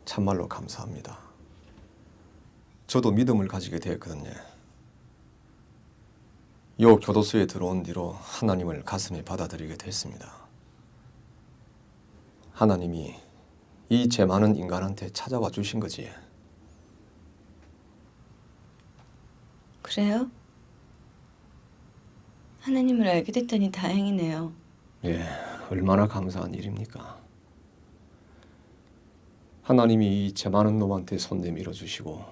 참말로 감사합니다. 저도 믿음을 가지게 되었거든요. 요 교도소에 들어온 뒤로 하나님을 가슴에 받아들이게 됐습니다. 하나님이 이 죄 많은 인간한테 찾아와 주신 거지. 그래요? 하나님을 알게 됐다니 다행이네요. 예, 얼마나 감사한 일입니까? 하나님이 이 죄 많은 놈한테 손 내밀어 주시고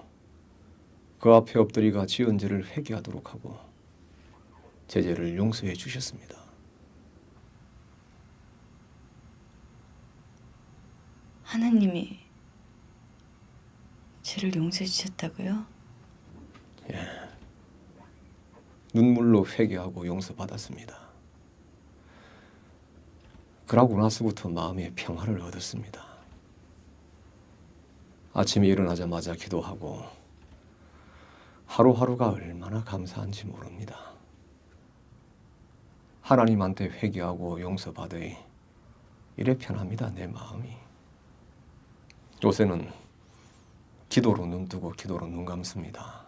그 앞에 엎드리가 지은 죄를 회개하도록 하고 제 죄를 용서해 주셨습니다. 하나님이 죄를 용서해 주셨다고요? 눈물로 회개하고 용서받았습니다. 그러고 나서부터 마음의 평화를 얻었습니다. 아침에 일어나자마자 기도하고 하루하루가 얼마나 감사한지 모릅니다. 하나님한테 회개하고 용서받으니 이래 편합니다, 내 마음이. 요새는 기도로 눈 뜨고 기도로 눈 감습니다.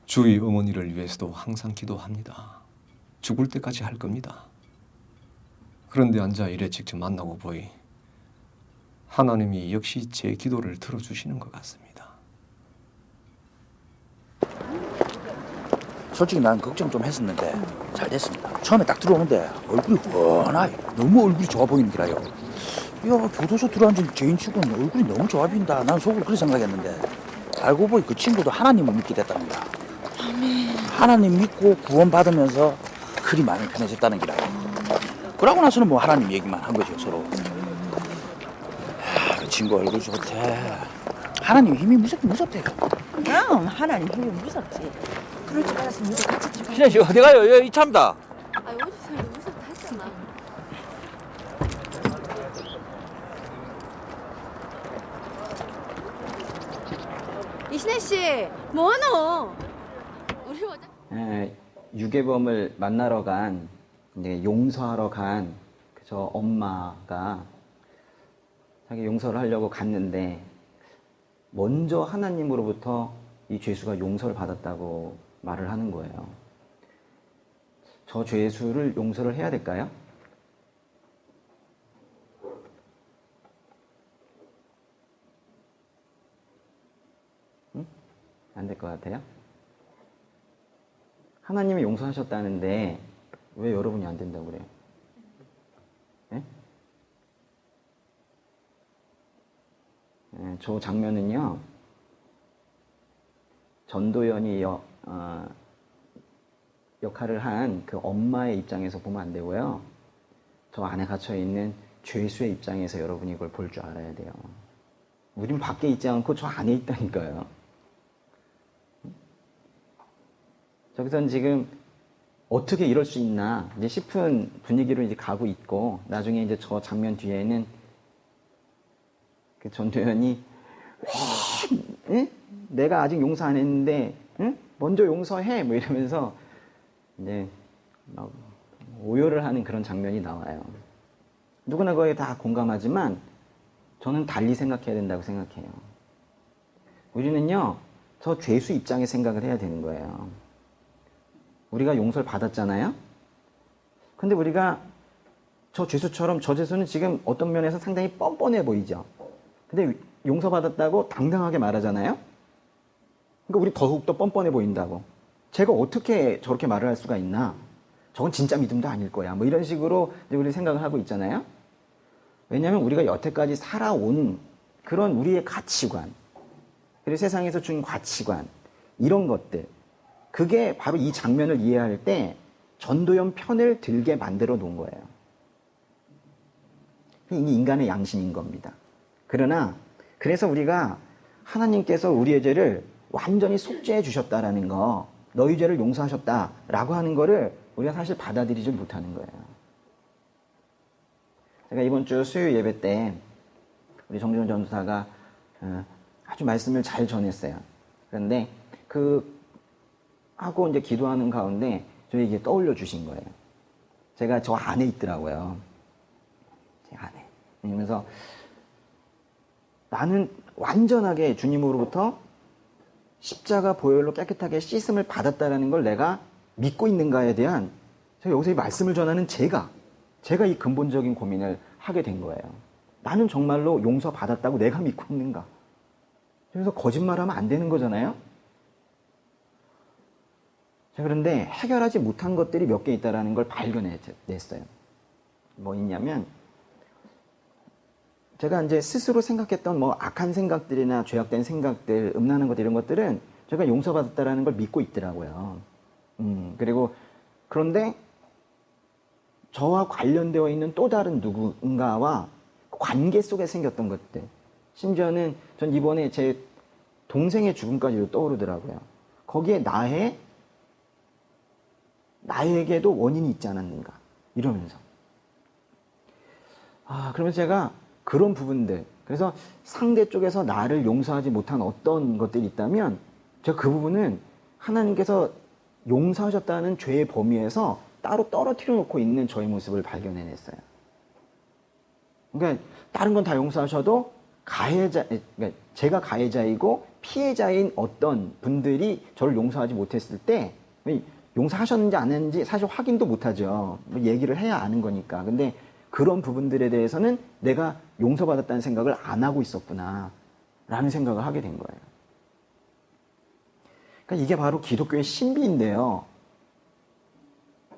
주의 어머니를 위해서도 항상 기도합니다. 죽을 때까지 할 겁니다. 그런데 앉아 이래 직접 만나고 보니 하나님이 역시 제 기도를 들어주시는 것 같습니다. 솔직히 난 걱정 좀 했었는데 잘 됐습니다. 처음에 딱 들어오는데 얼굴이 훤하게 너무 얼굴이 좋아 보이는 거라요. 야, 교도소 들어앉은 죄인 치고는 얼굴이 너무 좋아 보인다. 난 속으로 그렇게 생각했는데 알고 보니 그 친구도 하나님을 믿게 됐답니다. 하나님 믿고 구원받으면서 그리 마음이 편해졌다는 기라요. 그러고 나서는 뭐 하나님 얘기만 한 거죠, 서로. 그 친구 얼굴 좋대. 하나님 힘이 무섭긴 무섭대요. 그럼 하나님 힘이 무섭지. 그럴 줄 알았으면 우리 같이 좀. 신혜 씨 어디 가요? 여기 이차입니다. 아, 어디 살도 무섭다 했잖아. 이신혜 씨, 뭐하노? 우리 원장. 유괴범을 만나러 간, 이제 용서하러 간 저 엄마가 자기 용서를 하려고 갔는데 먼저 하나님으로부터 이 죄수가 용서를 받았다고 말을 하는 거예요. 저 죄수를 용서를 해야 될까요? 응? 안 될 것 같아요? 하나님이 용서하셨다는데 왜 여러분이 안 된다고 그래요? 네? 저 장면은요, 전도연이 역할을 한 그 엄마의 입장에서 보면 안 되고요. 저 안에 갇혀있는 죄수의 입장에서 여러분이 이걸 볼 줄 알아야 돼요. 우린 밖에 있지 않고 저 안에 있다니까요. 저기서는 지금 어떻게 이럴 수 있나 이제 싶은 분위기로 이제 가고 있고, 나중에 이제 저 장면 뒤에는 그 전도연이 응? 내가 아직 용서 안 했는데 응? 먼저 용서해 뭐 이러면서 이제 막 오열을 하는 그런 장면이 나와요. 누구나 거기에 다 공감하지만 저는 달리 생각해야 된다고 생각해요. 우리는요, 저 죄수 입장에 생각을 해야 되는 거예요. 우리가 용서를 받았잖아요. 근데 우리가 저 죄수처럼 저 죄수는 지금 어떤 면에서 상당히 뻔뻔해 보이죠. 근데 용서받았다고 당당하게 말하잖아요. 그러니까 우리 더욱더 뻔뻔해 보인다고. 제가 어떻게 저렇게 말을 할 수가 있나? 저건 진짜 믿음도 아닐 거야. 뭐 이런 식으로 이제 우리 생각을 하고 있잖아요. 왜냐하면 우리가 여태까지 살아온 그런 우리의 가치관, 그리고 세상에서 준 가치관, 이런 것들, 그게 바로 이 장면을 이해할 때 전도연 편을 들게 만들어 놓은 거예요. 이게 인간의 양심인 겁니다. 그러나 그래서 우리가 하나님께서 우리의 죄를 완전히 속죄해 주셨다라는 거, 너희 죄를 용서하셨다라고 하는 거를 우리가 사실 받아들이지 못하는 거예요. 제가 이번 주 수요일 예배 때 우리 정준호 전도사가 아주 말씀을 잘 전했어요. 그런데 하고 이제 기도하는 가운데 저에게 떠올려 주신 거예요. 제가 저 안에 있더라고요. 제 안에. 그러면서 나는 완전하게 주님으로부터 십자가 보혈로 깨끗하게 씻음을 받았다라는 걸 내가 믿고 있는가에 대한, 제가 여기서 이 말씀을 전하는 제가 이 근본적인 고민을 하게 된 거예요. 나는 정말로 용서받았다고 내가 믿고 있는가? 그래서 거짓말하면 안 되는 거잖아요. 자, 그런데 해결하지 못한 것들이 몇 개 있다라는 걸 발견했어요. 뭐 있냐면, 제가 이제 스스로 생각했던 뭐 악한 생각들이나 죄악된 생각들, 음란한 것 이런 것들은 제가 용서받았다라는 걸 믿고 있더라고요. 그리고 그런데 저와 관련되어 있는 또 다른 누군가와 관계 속에 생겼던 것들, 심지어는 전 이번에 제 동생의 죽음까지도 떠오르더라고요. 거기에 나에게도 원인이 있지 않았는가 이러면서, 그러면서 제가 그런 부분들, 그래서 상대 쪽에서 나를 용서하지 못한 어떤 것들이 있다면 제가 그 부분은 하나님께서 용서하셨다는 죄의 범위에서 따로 떨어뜨려 놓고 있는 저의 모습을 발견해냈어요. 그러니까 다른 건 다 용서하셔도 그러니까 제가 가해자이고 피해자인 어떤 분들이 저를 용서하지 못했을 때 용서하셨는지 안 했는지 사실 확인도 못하죠. 뭐 얘기를 해야 아는 거니까. 근데 그런 부분들에 대해서는 내가 용서받았다는 생각을 안 하고 있었구나 라는 생각을 하게 된 거예요. 그러니까 이게 바로 기독교의 신비인데요.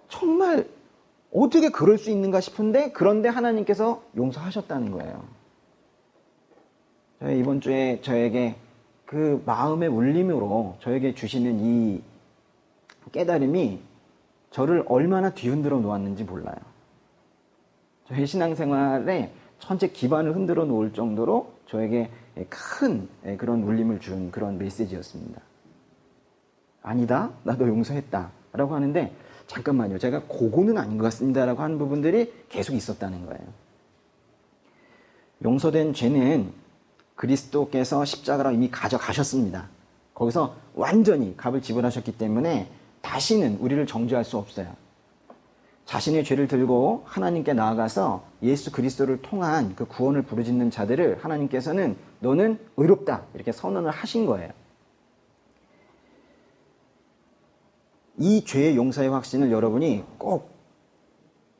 정말 어떻게 그럴 수 있는가 싶은데, 그런데 하나님께서 용서하셨다는 거예요. 이번 주에 저에게 그 마음의 울림으로 저에게 주시는 이 깨달음이 저를 얼마나 뒤흔들어 놓았는지 몰라요. 저의 신앙생활에 전체 기반을 흔들어 놓을 정도로 저에게 큰 그런 울림을 준 그런 메시지였습니다. 아니다, 나도 용서했다 라고 하는데, 잠깐만요, 제가 그거는 아닌 것 같습니다 라고 하는 부분들이 계속 있었다는 거예요. 용서된 죄는 그리스도께서 십자가로 이미 가져가셨습니다. 거기서 완전히 값을 지불하셨기 때문에 다시는 우리를 정죄할 수 없어요. 자신의 죄를 들고 하나님께 나아가서 예수 그리스도를 통한 그 구원을 부르짖는 자들을 하나님께서는 너는 의롭다 이렇게 선언을 하신 거예요. 이 죄의 용서의 확신을 여러분이 꼭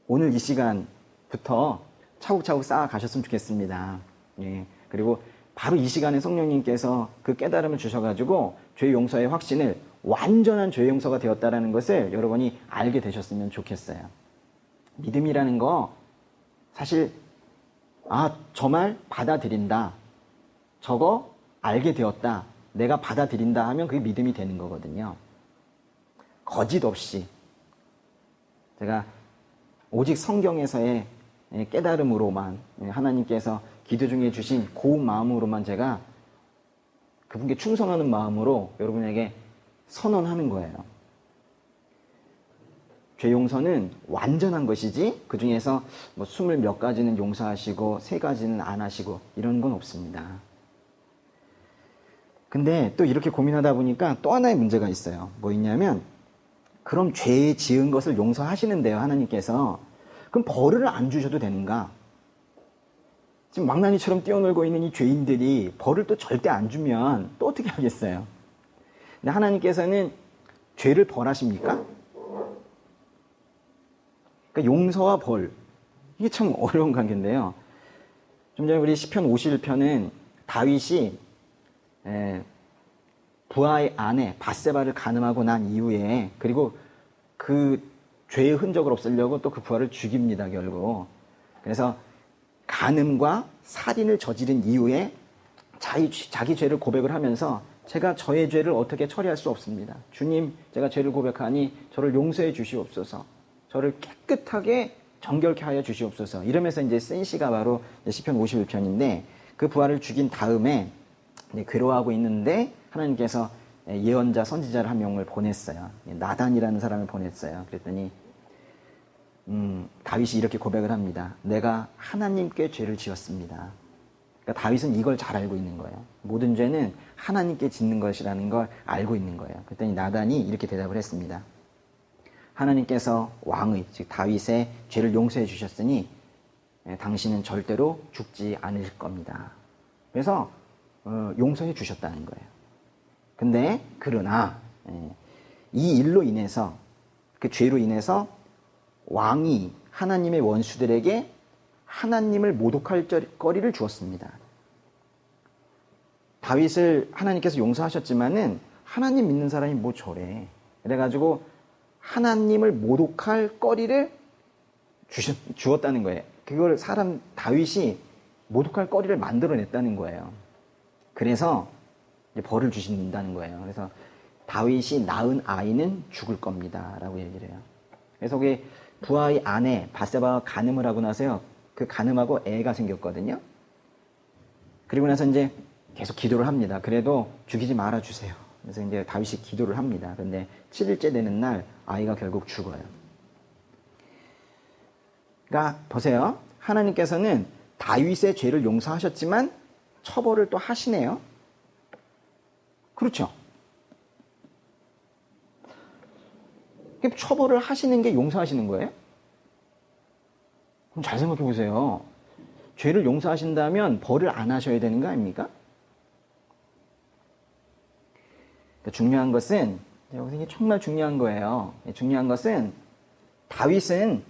오늘 이 시간부터 차곡차곡 쌓아가셨으면 좋겠습니다. 예. 그리고 바로 이 시간에 성령님께서 그 깨달음을 주셔가지고 죄 용서의 확신을 완전한 죄 용서가 되었다는 것을 여러분이 알게 되셨으면 좋겠어요. 믿음이라는 거 사실 저 말 받아들인다, 저거 알게 되었다, 내가 받아들인다 하면 그게 믿음이 되는 거거든요. 거짓 없이 제가 오직 성경에서의 깨달음으로만, 하나님께서 기도 중에 주신 고운 마음으로만 제가 그분께 충성하는 마음으로 여러분에게 선언하는 거예요. 죄 용서는 완전한 것이지 그 중에서 뭐 20몇 가지는 용서하시고 3가지는 안 하시고 이런 건 없습니다. 근데 또 이렇게 고민하다 보니까 또 하나의 문제가 있어요. 뭐 있냐면, 그럼 죄 지은 것을 용서하시는데요, 하나님께서. 그럼 벌을 안 주셔도 되는가? 지금 망나니처럼 뛰어놀고 있는 이 죄인들이 벌을 또 절대 안 주면 또 어떻게 하겠어요? 근데 하나님께서는 죄를 벌하십니까? 그러니까 용서와 벌, 이게 참 어려운 관계인데요. 좀 전에 우리 시편 51편은 다윗이 부하의 아내 밧세바를 간음하고 난 이후에, 그리고 그 죄의 흔적을 없애려고 또 그 부하를 죽입니다, 결국. 그래서 간음과 살인을 저지른 이후에 자기 죄를 고백을 하면서, 제가 저의 죄를 어떻게 처리할 수 없습니다. 주님, 제가 죄를 고백하니 저를 용서해 주시옵소서. 저를 깨끗하게 정결케 하여 주시옵소서. 이러면서 이제 쓴 시가 바로 시편 51편인데, 그 부하를 죽인 다음에 괴로워하고 있는데 하나님께서 예언자 선지자를 한 명을 보냈어요. 나단이라는 사람을 보냈어요. 그랬더니 다윗이 이렇게 고백을 합니다. 내가 하나님께 죄를 지었습니다. 그러니까 다윗은 이걸 잘 알고 있는 거예요. 모든 죄는 하나님께 짓는 것이라는 걸 알고 있는 거예요. 그랬더니 나단이 이렇게 대답을 했습니다. 하나님께서 왕의, 즉 다윗의 죄를 용서해 주셨으니 당신은 절대로 죽지 않으실 겁니다. 그래서 용서해 주셨다는 거예요. 근데 그러나 이 일로 인해서, 그 죄로 인해서 왕이 하나님의 원수들에게 하나님을 모독할 거리를 주었습니다. 다윗을 하나님께서 용서하셨지만은 하나님 믿는 사람이 뭐 저래. 그래가지고 하나님을 모독할 거리를 주었다는 거예요. 그걸 다윗이 모독할 거리를 만들어냈다는 거예요. 그래서 이제 벌을 주신다는 거예요. 그래서 다윗이 낳은 아이는 죽을 겁니다 라고 얘기를 해요. 그래서 그게 부하의 아내 밧세바가 간음을 하고 나서요, 그 간음하고 애가 생겼거든요. 그리고 나서 이제 계속 기도를 합니다. 그래도 죽이지 말아 주세요. 그래서 이제 다윗이 기도를 합니다. 그런데 7일째 되는 날 아이가 결국 죽어요. 그러니까 보세요. 하나님께서는 다윗의 죄를 용서하셨지만 처벌을 또 하시네요. 그렇죠? 처벌을 하시는 게 용서하시는 거예요? 그럼 잘 생각해 보세요. 죄를 용서하신다면 벌을 안 하셔야 되는 거 아닙니까? 그러니까 중요한 것은, 여기서 이게 정말 중요한 거예요. 중요한 것은 다윗은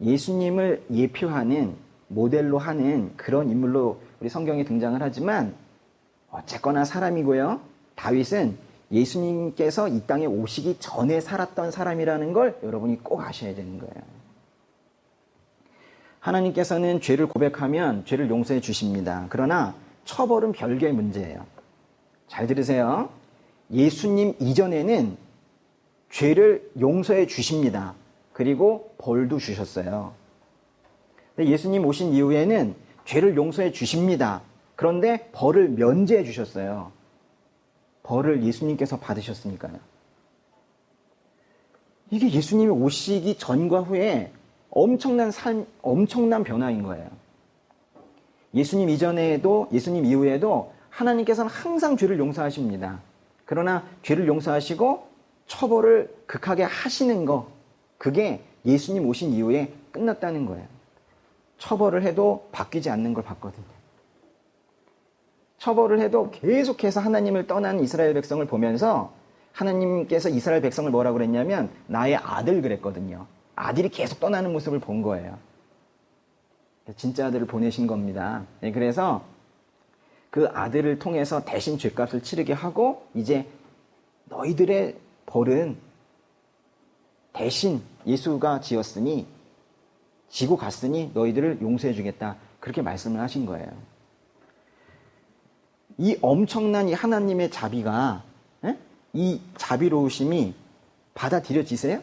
예수님을 예표하는, 모델로 하는 그런 인물로 우리 성경에 등장을 하지만, 어쨌거나 사람이고요. 다윗은 예수님께서 이 땅에 오시기 전에 살았던 사람이라는 걸 여러분이 꼭 아셔야 되는 거예요. 하나님께서는 죄를 고백하면 죄를 용서해 주십니다. 그러나 처벌은 별개의 문제예요. 잘 들으세요. 예수님 이전에는 죄를 용서해 주십니다. 그리고 벌도 주셨어요. 근데 예수님 오신 이후에는 죄를 용서해 주십니다. 그런데 벌을 면제해 주셨어요. 벌을 예수님께서 받으셨으니까요. 이게 예수님이 오시기 전과 후에 엄청난 변화인 거예요. 예수님 이전에도 예수님 이후에도 하나님께서는 항상 죄를 용서하십니다. 그러나 죄를 용서하시고 처벌을 극하게 하시는 거, 그게 예수님 오신 이후에 끝났다는 거예요. 처벌을 해도 바뀌지 않는 걸 봤거든요. 처벌을 해도 계속해서 하나님을 떠난 이스라엘 백성을 보면서 하나님께서 이스라엘 백성을 뭐라고 그랬냐면 나의 아들 그랬거든요. 아들이 계속 떠나는 모습을 본 거예요. 진짜 아들을 보내신 겁니다. 그래서 그 아들을 통해서 대신 죄값을 치르게 하고, 이제 너희들의 벌은 대신 예수가 지고 갔으니 너희들을 용서해 주겠다. 그렇게 말씀을 하신 거예요. 이 엄청난 이 하나님의 자비가, 이 자비로우심이 받아들여지세요?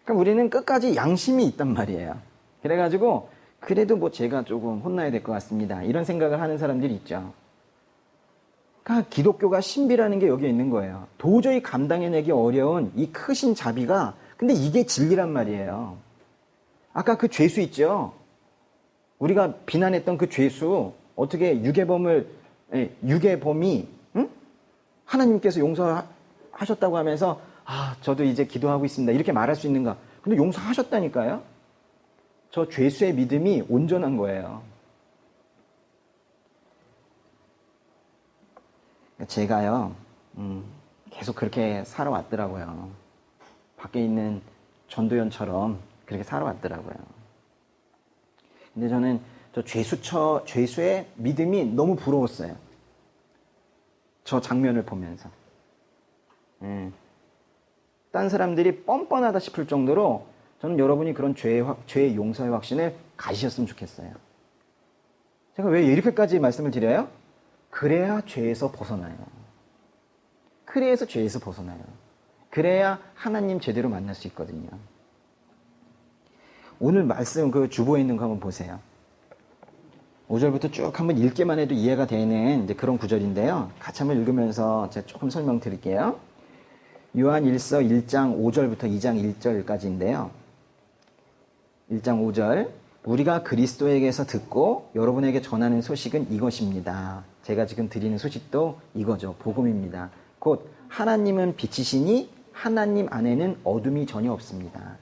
그러니까 우리는 끝까지 양심이 있단 말이에요. 그래가지고 그래도 뭐 제가 조금 혼나야 될 것 같습니다. 이런 생각을 하는 사람들이 있죠. 그러니까 기독교가 신비라는 게 여기에 있는 거예요. 도저히 감당해내기 어려운 이 크신 자비가, 근데 이게 진리란 말이에요. 아까 그 죄수 있죠? 우리가 비난했던 그 죄수, 어떻게 유괴범이 응? 하나님께서 용서하셨다고 하면서 저도 이제 기도하고 있습니다. 이렇게 말할 수 있는가? 근데 용서하셨다니까요. 저 죄수의 믿음이 온전한 거예요. 제가요, 계속 그렇게 살아왔더라고요. 밖에 있는 전도연처럼 그렇게 살아왔더라고요. 근데 저는 저 죄수의 믿음이 너무 부러웠어요. 저 장면을 보면서. 딴 사람들이 뻔뻔하다 싶을 정도로 저는 여러분이 그런 죄의 용서의 확신을 가지셨으면 좋겠어요. 제가 왜 이렇게까지 말씀을 드려요? 그래야 죄에서 벗어나요. 그래서 죄에서 벗어나요. 그래야 하나님 제대로 만날 수 있거든요. 오늘 말씀 그 주보에 있는 거 한번 보세요. 5절부터 쭉 한번 읽기만 해도 이해가 되는 이제 그런 구절인데요. 같이 한번 읽으면서 제가 조금 설명드릴게요. 요한 1서 1장 5절부터 2장 1절까지인데요. 1장 5절. 우리가 그리스도에게서 듣고 여러분에게 전하는 소식은 이것입니다. 제가 지금 드리는 소식도 이거죠. 복음입니다. 곧 하나님은 빛이시니 하나님 안에는 어둠이 전혀 없습니다.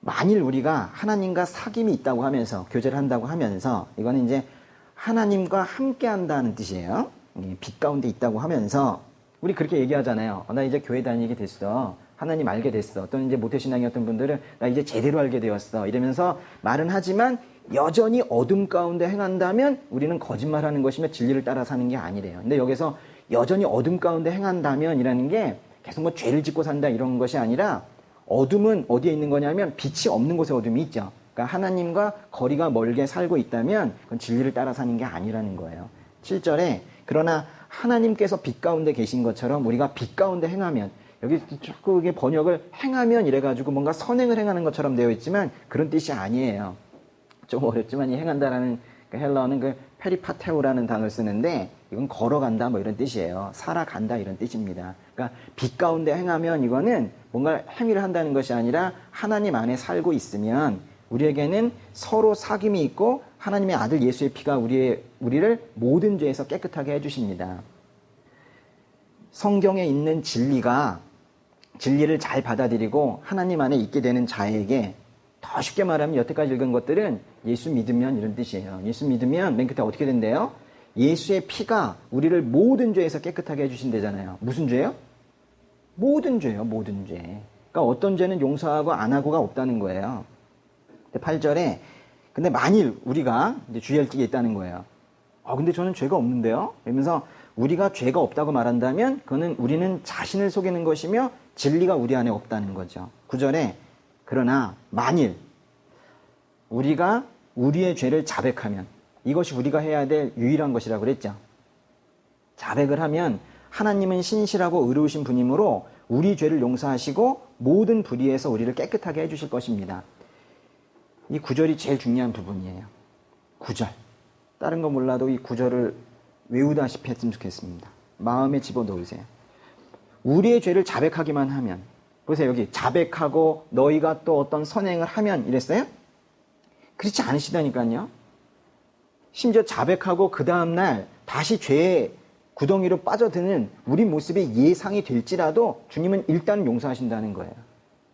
만일 우리가 하나님과 사귐이 있다고 하면서 교제를 한다고 하면서 이거는 이제 하나님과 함께 한다는 뜻이에요. 빛 가운데 있다고 하면서 우리 그렇게 얘기하잖아요. 나 이제 교회 다니게 됐어. 하나님 알게 됐어. 또는 이제 모태신앙이었던 분들은 나 이제 제대로 알게 되었어. 이러면서 말은 하지만 여전히 어둠 가운데 행한다면 우리는 거짓말하는 것이며 진리를 따라 사는 게 아니래요. 근데 여기서 여전히 어둠 가운데 행한다면 이라는 게 계속 뭐 죄를 짓고 산다 이런 것이 아니라 어둠은 어디에 있는 거냐면 빛이 없는 곳에 어둠이 있죠. 그러니까 하나님과 거리가 멀게 살고 있다면 그건 진리를 따라 사는 게 아니라는 거예요. 7절에 그러나 하나님께서 빛 가운데 계신 것처럼 우리가 빛 가운데 행하면 여기 자꾸 이게 번역을 행하면 이래가지고 뭔가 선행을 행하는 것처럼 되어 있지만 그런 뜻이 아니에요. 좀 어렵지만 이 행한다라는 그 헬라어는 그 페리파테오라는 단어를 쓰는데 이건 걸어간다 뭐 이런 뜻이에요. 살아간다 이런 뜻입니다. 그러니까 빛 가운데 행하면 이거는 뭔가 행위를 한다는 것이 아니라 하나님 안에 살고 있으면 우리에게는 서로 사귐이 있고 하나님의 아들 예수의 피가 우리를 모든 죄에서 깨끗하게 해주십니다. 성경에 있는 진리를 잘 받아들이고 하나님 안에 있게 되는 자에게 더 쉽게 말하면 여태까지 읽은 것들은 예수 믿으면 이런 뜻이에요. 예수 믿으면 맨 끝에 어떻게 된대요? 예수의 피가 우리를 모든 죄에서 깨끗하게 해주신대잖아요. 무슨 죄요? 모든 죄요. 모든 죄. 그러니까 어떤 죄는 용서하고 안 하고가 없다는 거예요. 8절에 근데 만일 우리가 이제 주의할 게 있다는 거예요. 근데 저는 죄가 없는데요? 이러면서 우리가 죄가 없다고 말한다면 그거는 우리는 자신을 속이는 것이며 진리가 우리 안에 없다는 거죠. 9절에 그러나 만일 우리가 우리의 죄를 자백하면 이것이 우리가 해야 될 유일한 것이라고 그랬죠. 자백을 하면 하나님은 신실하고 의로우신 분이므로 우리 죄를 용서하시고 모든 불의에서 우리를 깨끗하게 해주실 것입니다. 이 9절이 제일 중요한 부분이에요. 9절. 다른 거 몰라도 이 9절을 외우다시피 했으면 좋겠습니다. 마음에 집어넣으세요. 우리의 죄를 자백하기만 하면 보세요. 여기 자백하고 너희가 또 어떤 선행을 하면 이랬어요? 그렇지 않으시다니까요. 심지어 자백하고 그 다음날 다시 죄의 구덩이로 빠져드는 우리 모습이 예상이 될지라도 주님은 일단 용서하신다는 거예요.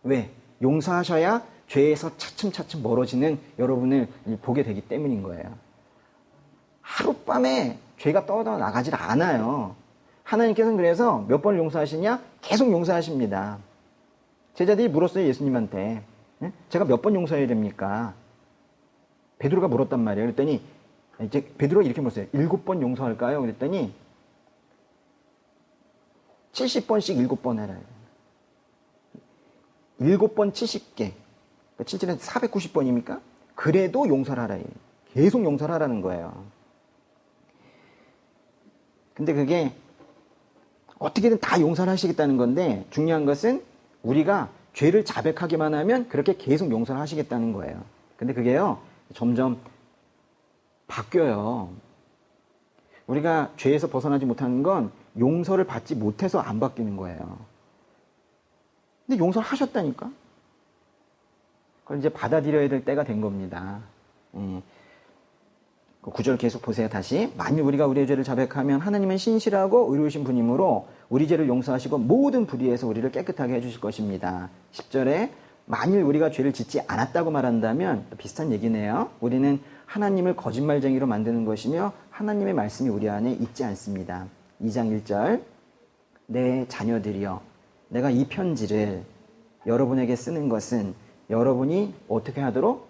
왜? 용서하셔야 죄에서 차츰차츰 멀어지는 여러분을 보게 되기 때문인 거예요. 하룻밤에 죄가 떠나가질 않아요. 하나님께서는 그래서 몇 번을 용서하시냐? 계속 용서하십니다. 제자들이 물었어요. 예수님한테. 제가 몇 번 용서해야 됩니까? 베드로가 물었단 말이에요. 그랬더니 이제 베드로가 이렇게 물었어요. 7번 용서할까요? 그랬더니 70번씩 7번 해라. 7번 70개. 7절은 490번입니까? 그래도 용서를 하라. 계속 용서를 하라는 거예요. 근데 그게 어떻게든 다 용서를 하시겠다는 건데 중요한 것은 우리가 죄를 자백하기만 하면 그렇게 계속 용서를 하시겠다는 거예요. 근데 그게요 점점 바뀌어요. 우리가 죄에서 벗어나지 못하는 건 용서를 받지 못해서 안 바뀌는 거예요. 근데 용서를 하셨다니까? 그걸 이제 받아들여야 될 때가 된 겁니다. 그 9절 계속 보세요. 다시. 만일 우리가 우리의 죄를 자백하면 하나님은 신실하고 의로우신 분이므로 우리 죄를 용서하시고 모든 불의에서 우리를 깨끗하게 해주실 것입니다. 10절에 만일 우리가 죄를 짓지 않았다고 말한다면 비슷한 얘기네요. 우리는 하나님을 거짓말쟁이로 만드는 것이며 하나님의 말씀이 우리 안에 있지 않습니다. 2장 1절 내 자녀들이여 내가 이 편지를 여러분에게 쓰는 것은 여러분이 어떻게 하도록?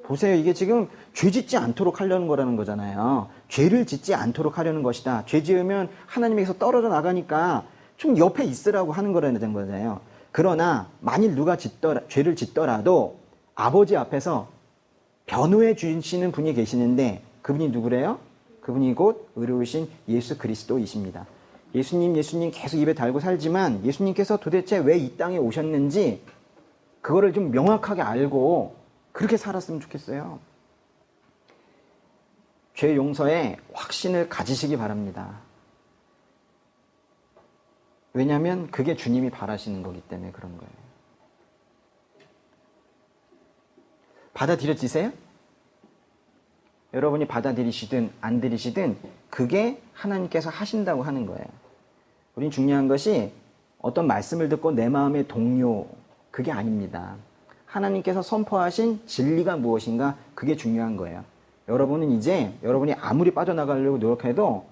보세요. 이게 지금 죄 짓지 않도록 하려는 거라는 거잖아요. 죄를 짓지 않도록 하려는 것이다. 죄 지으면 하나님에게서 떨어져 나가니까 좀 옆에 있으라고 하는 거라는 거잖아요. 그러나 만일 누가 죄를 짓더라도 아버지 앞에서 변호해 주시는 분이 계시는데 그분이 누구래요? 그분이 곧 의로우신 예수 그리스도이십니다. 예수님 계속 입에 달고 살지만 예수님께서 도대체 왜 이 땅에 오셨는지 그거를 좀 명확하게 알고 그렇게 살았으면 좋겠어요. 죄 용서에 확신을 가지시기 바랍니다. 왜냐하면 그게 주님이 바라시는 거기 때문에 그런 거예요. 받아들여지세요? 여러분이 받아들이시든 안 들이시든 그게 하나님께서 하신다고 하는 거예요. 우린 중요한 것이 어떤 말씀을 듣고 내 마음의 동요 그게 아닙니다. 하나님께서 선포하신 진리가 무엇인가 그게 중요한 거예요. 여러분은 이제 여러분이 아무리 빠져나가려고 노력해도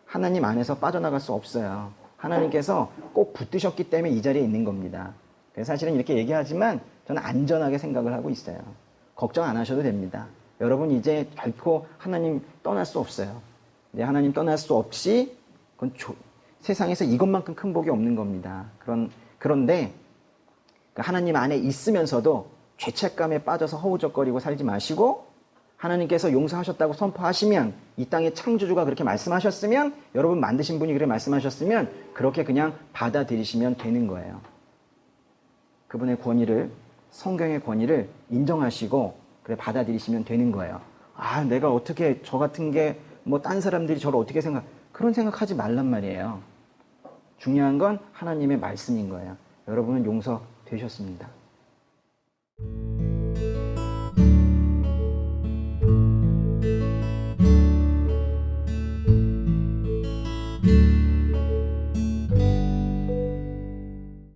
하나님 안에서 빠져나갈 수 없어요. 하나님께서 꼭 붙드셨기 때문에 이 자리에 있는 겁니다. 그래서 사실은 이렇게 얘기하지만 저는 안전하게 생각을 하고 있어요. 걱정 안 하셔도 됩니다. 여러분 이제 결코 하나님 떠날 수 없어요. 이제 하나님 떠날 수 없이 그건 세상에서 이것만큼 큰 복이 없는 겁니다. 그런데 하나님 안에 있으면서도 죄책감에 빠져서 허우적거리고 살지 마시고 하나님께서 용서하셨다고 선포하시면 이 땅의 창조주가 그렇게 말씀하셨으면 여러분 만드신 분이 그렇게 말씀하셨으면 그렇게 그냥 받아들이시면 되는 거예요. 그분의 권위를 성경의 권위를 인정하시고 그래 받아들이시면 되는 거예요. 아 내가 어떻게 저 같은 게 뭐 딴 사람들이 저를 어떻게 그런 생각하지 말란 말이에요. 중요한 건 하나님의 말씀인 거예요. 여러분은 용서되셨습니다.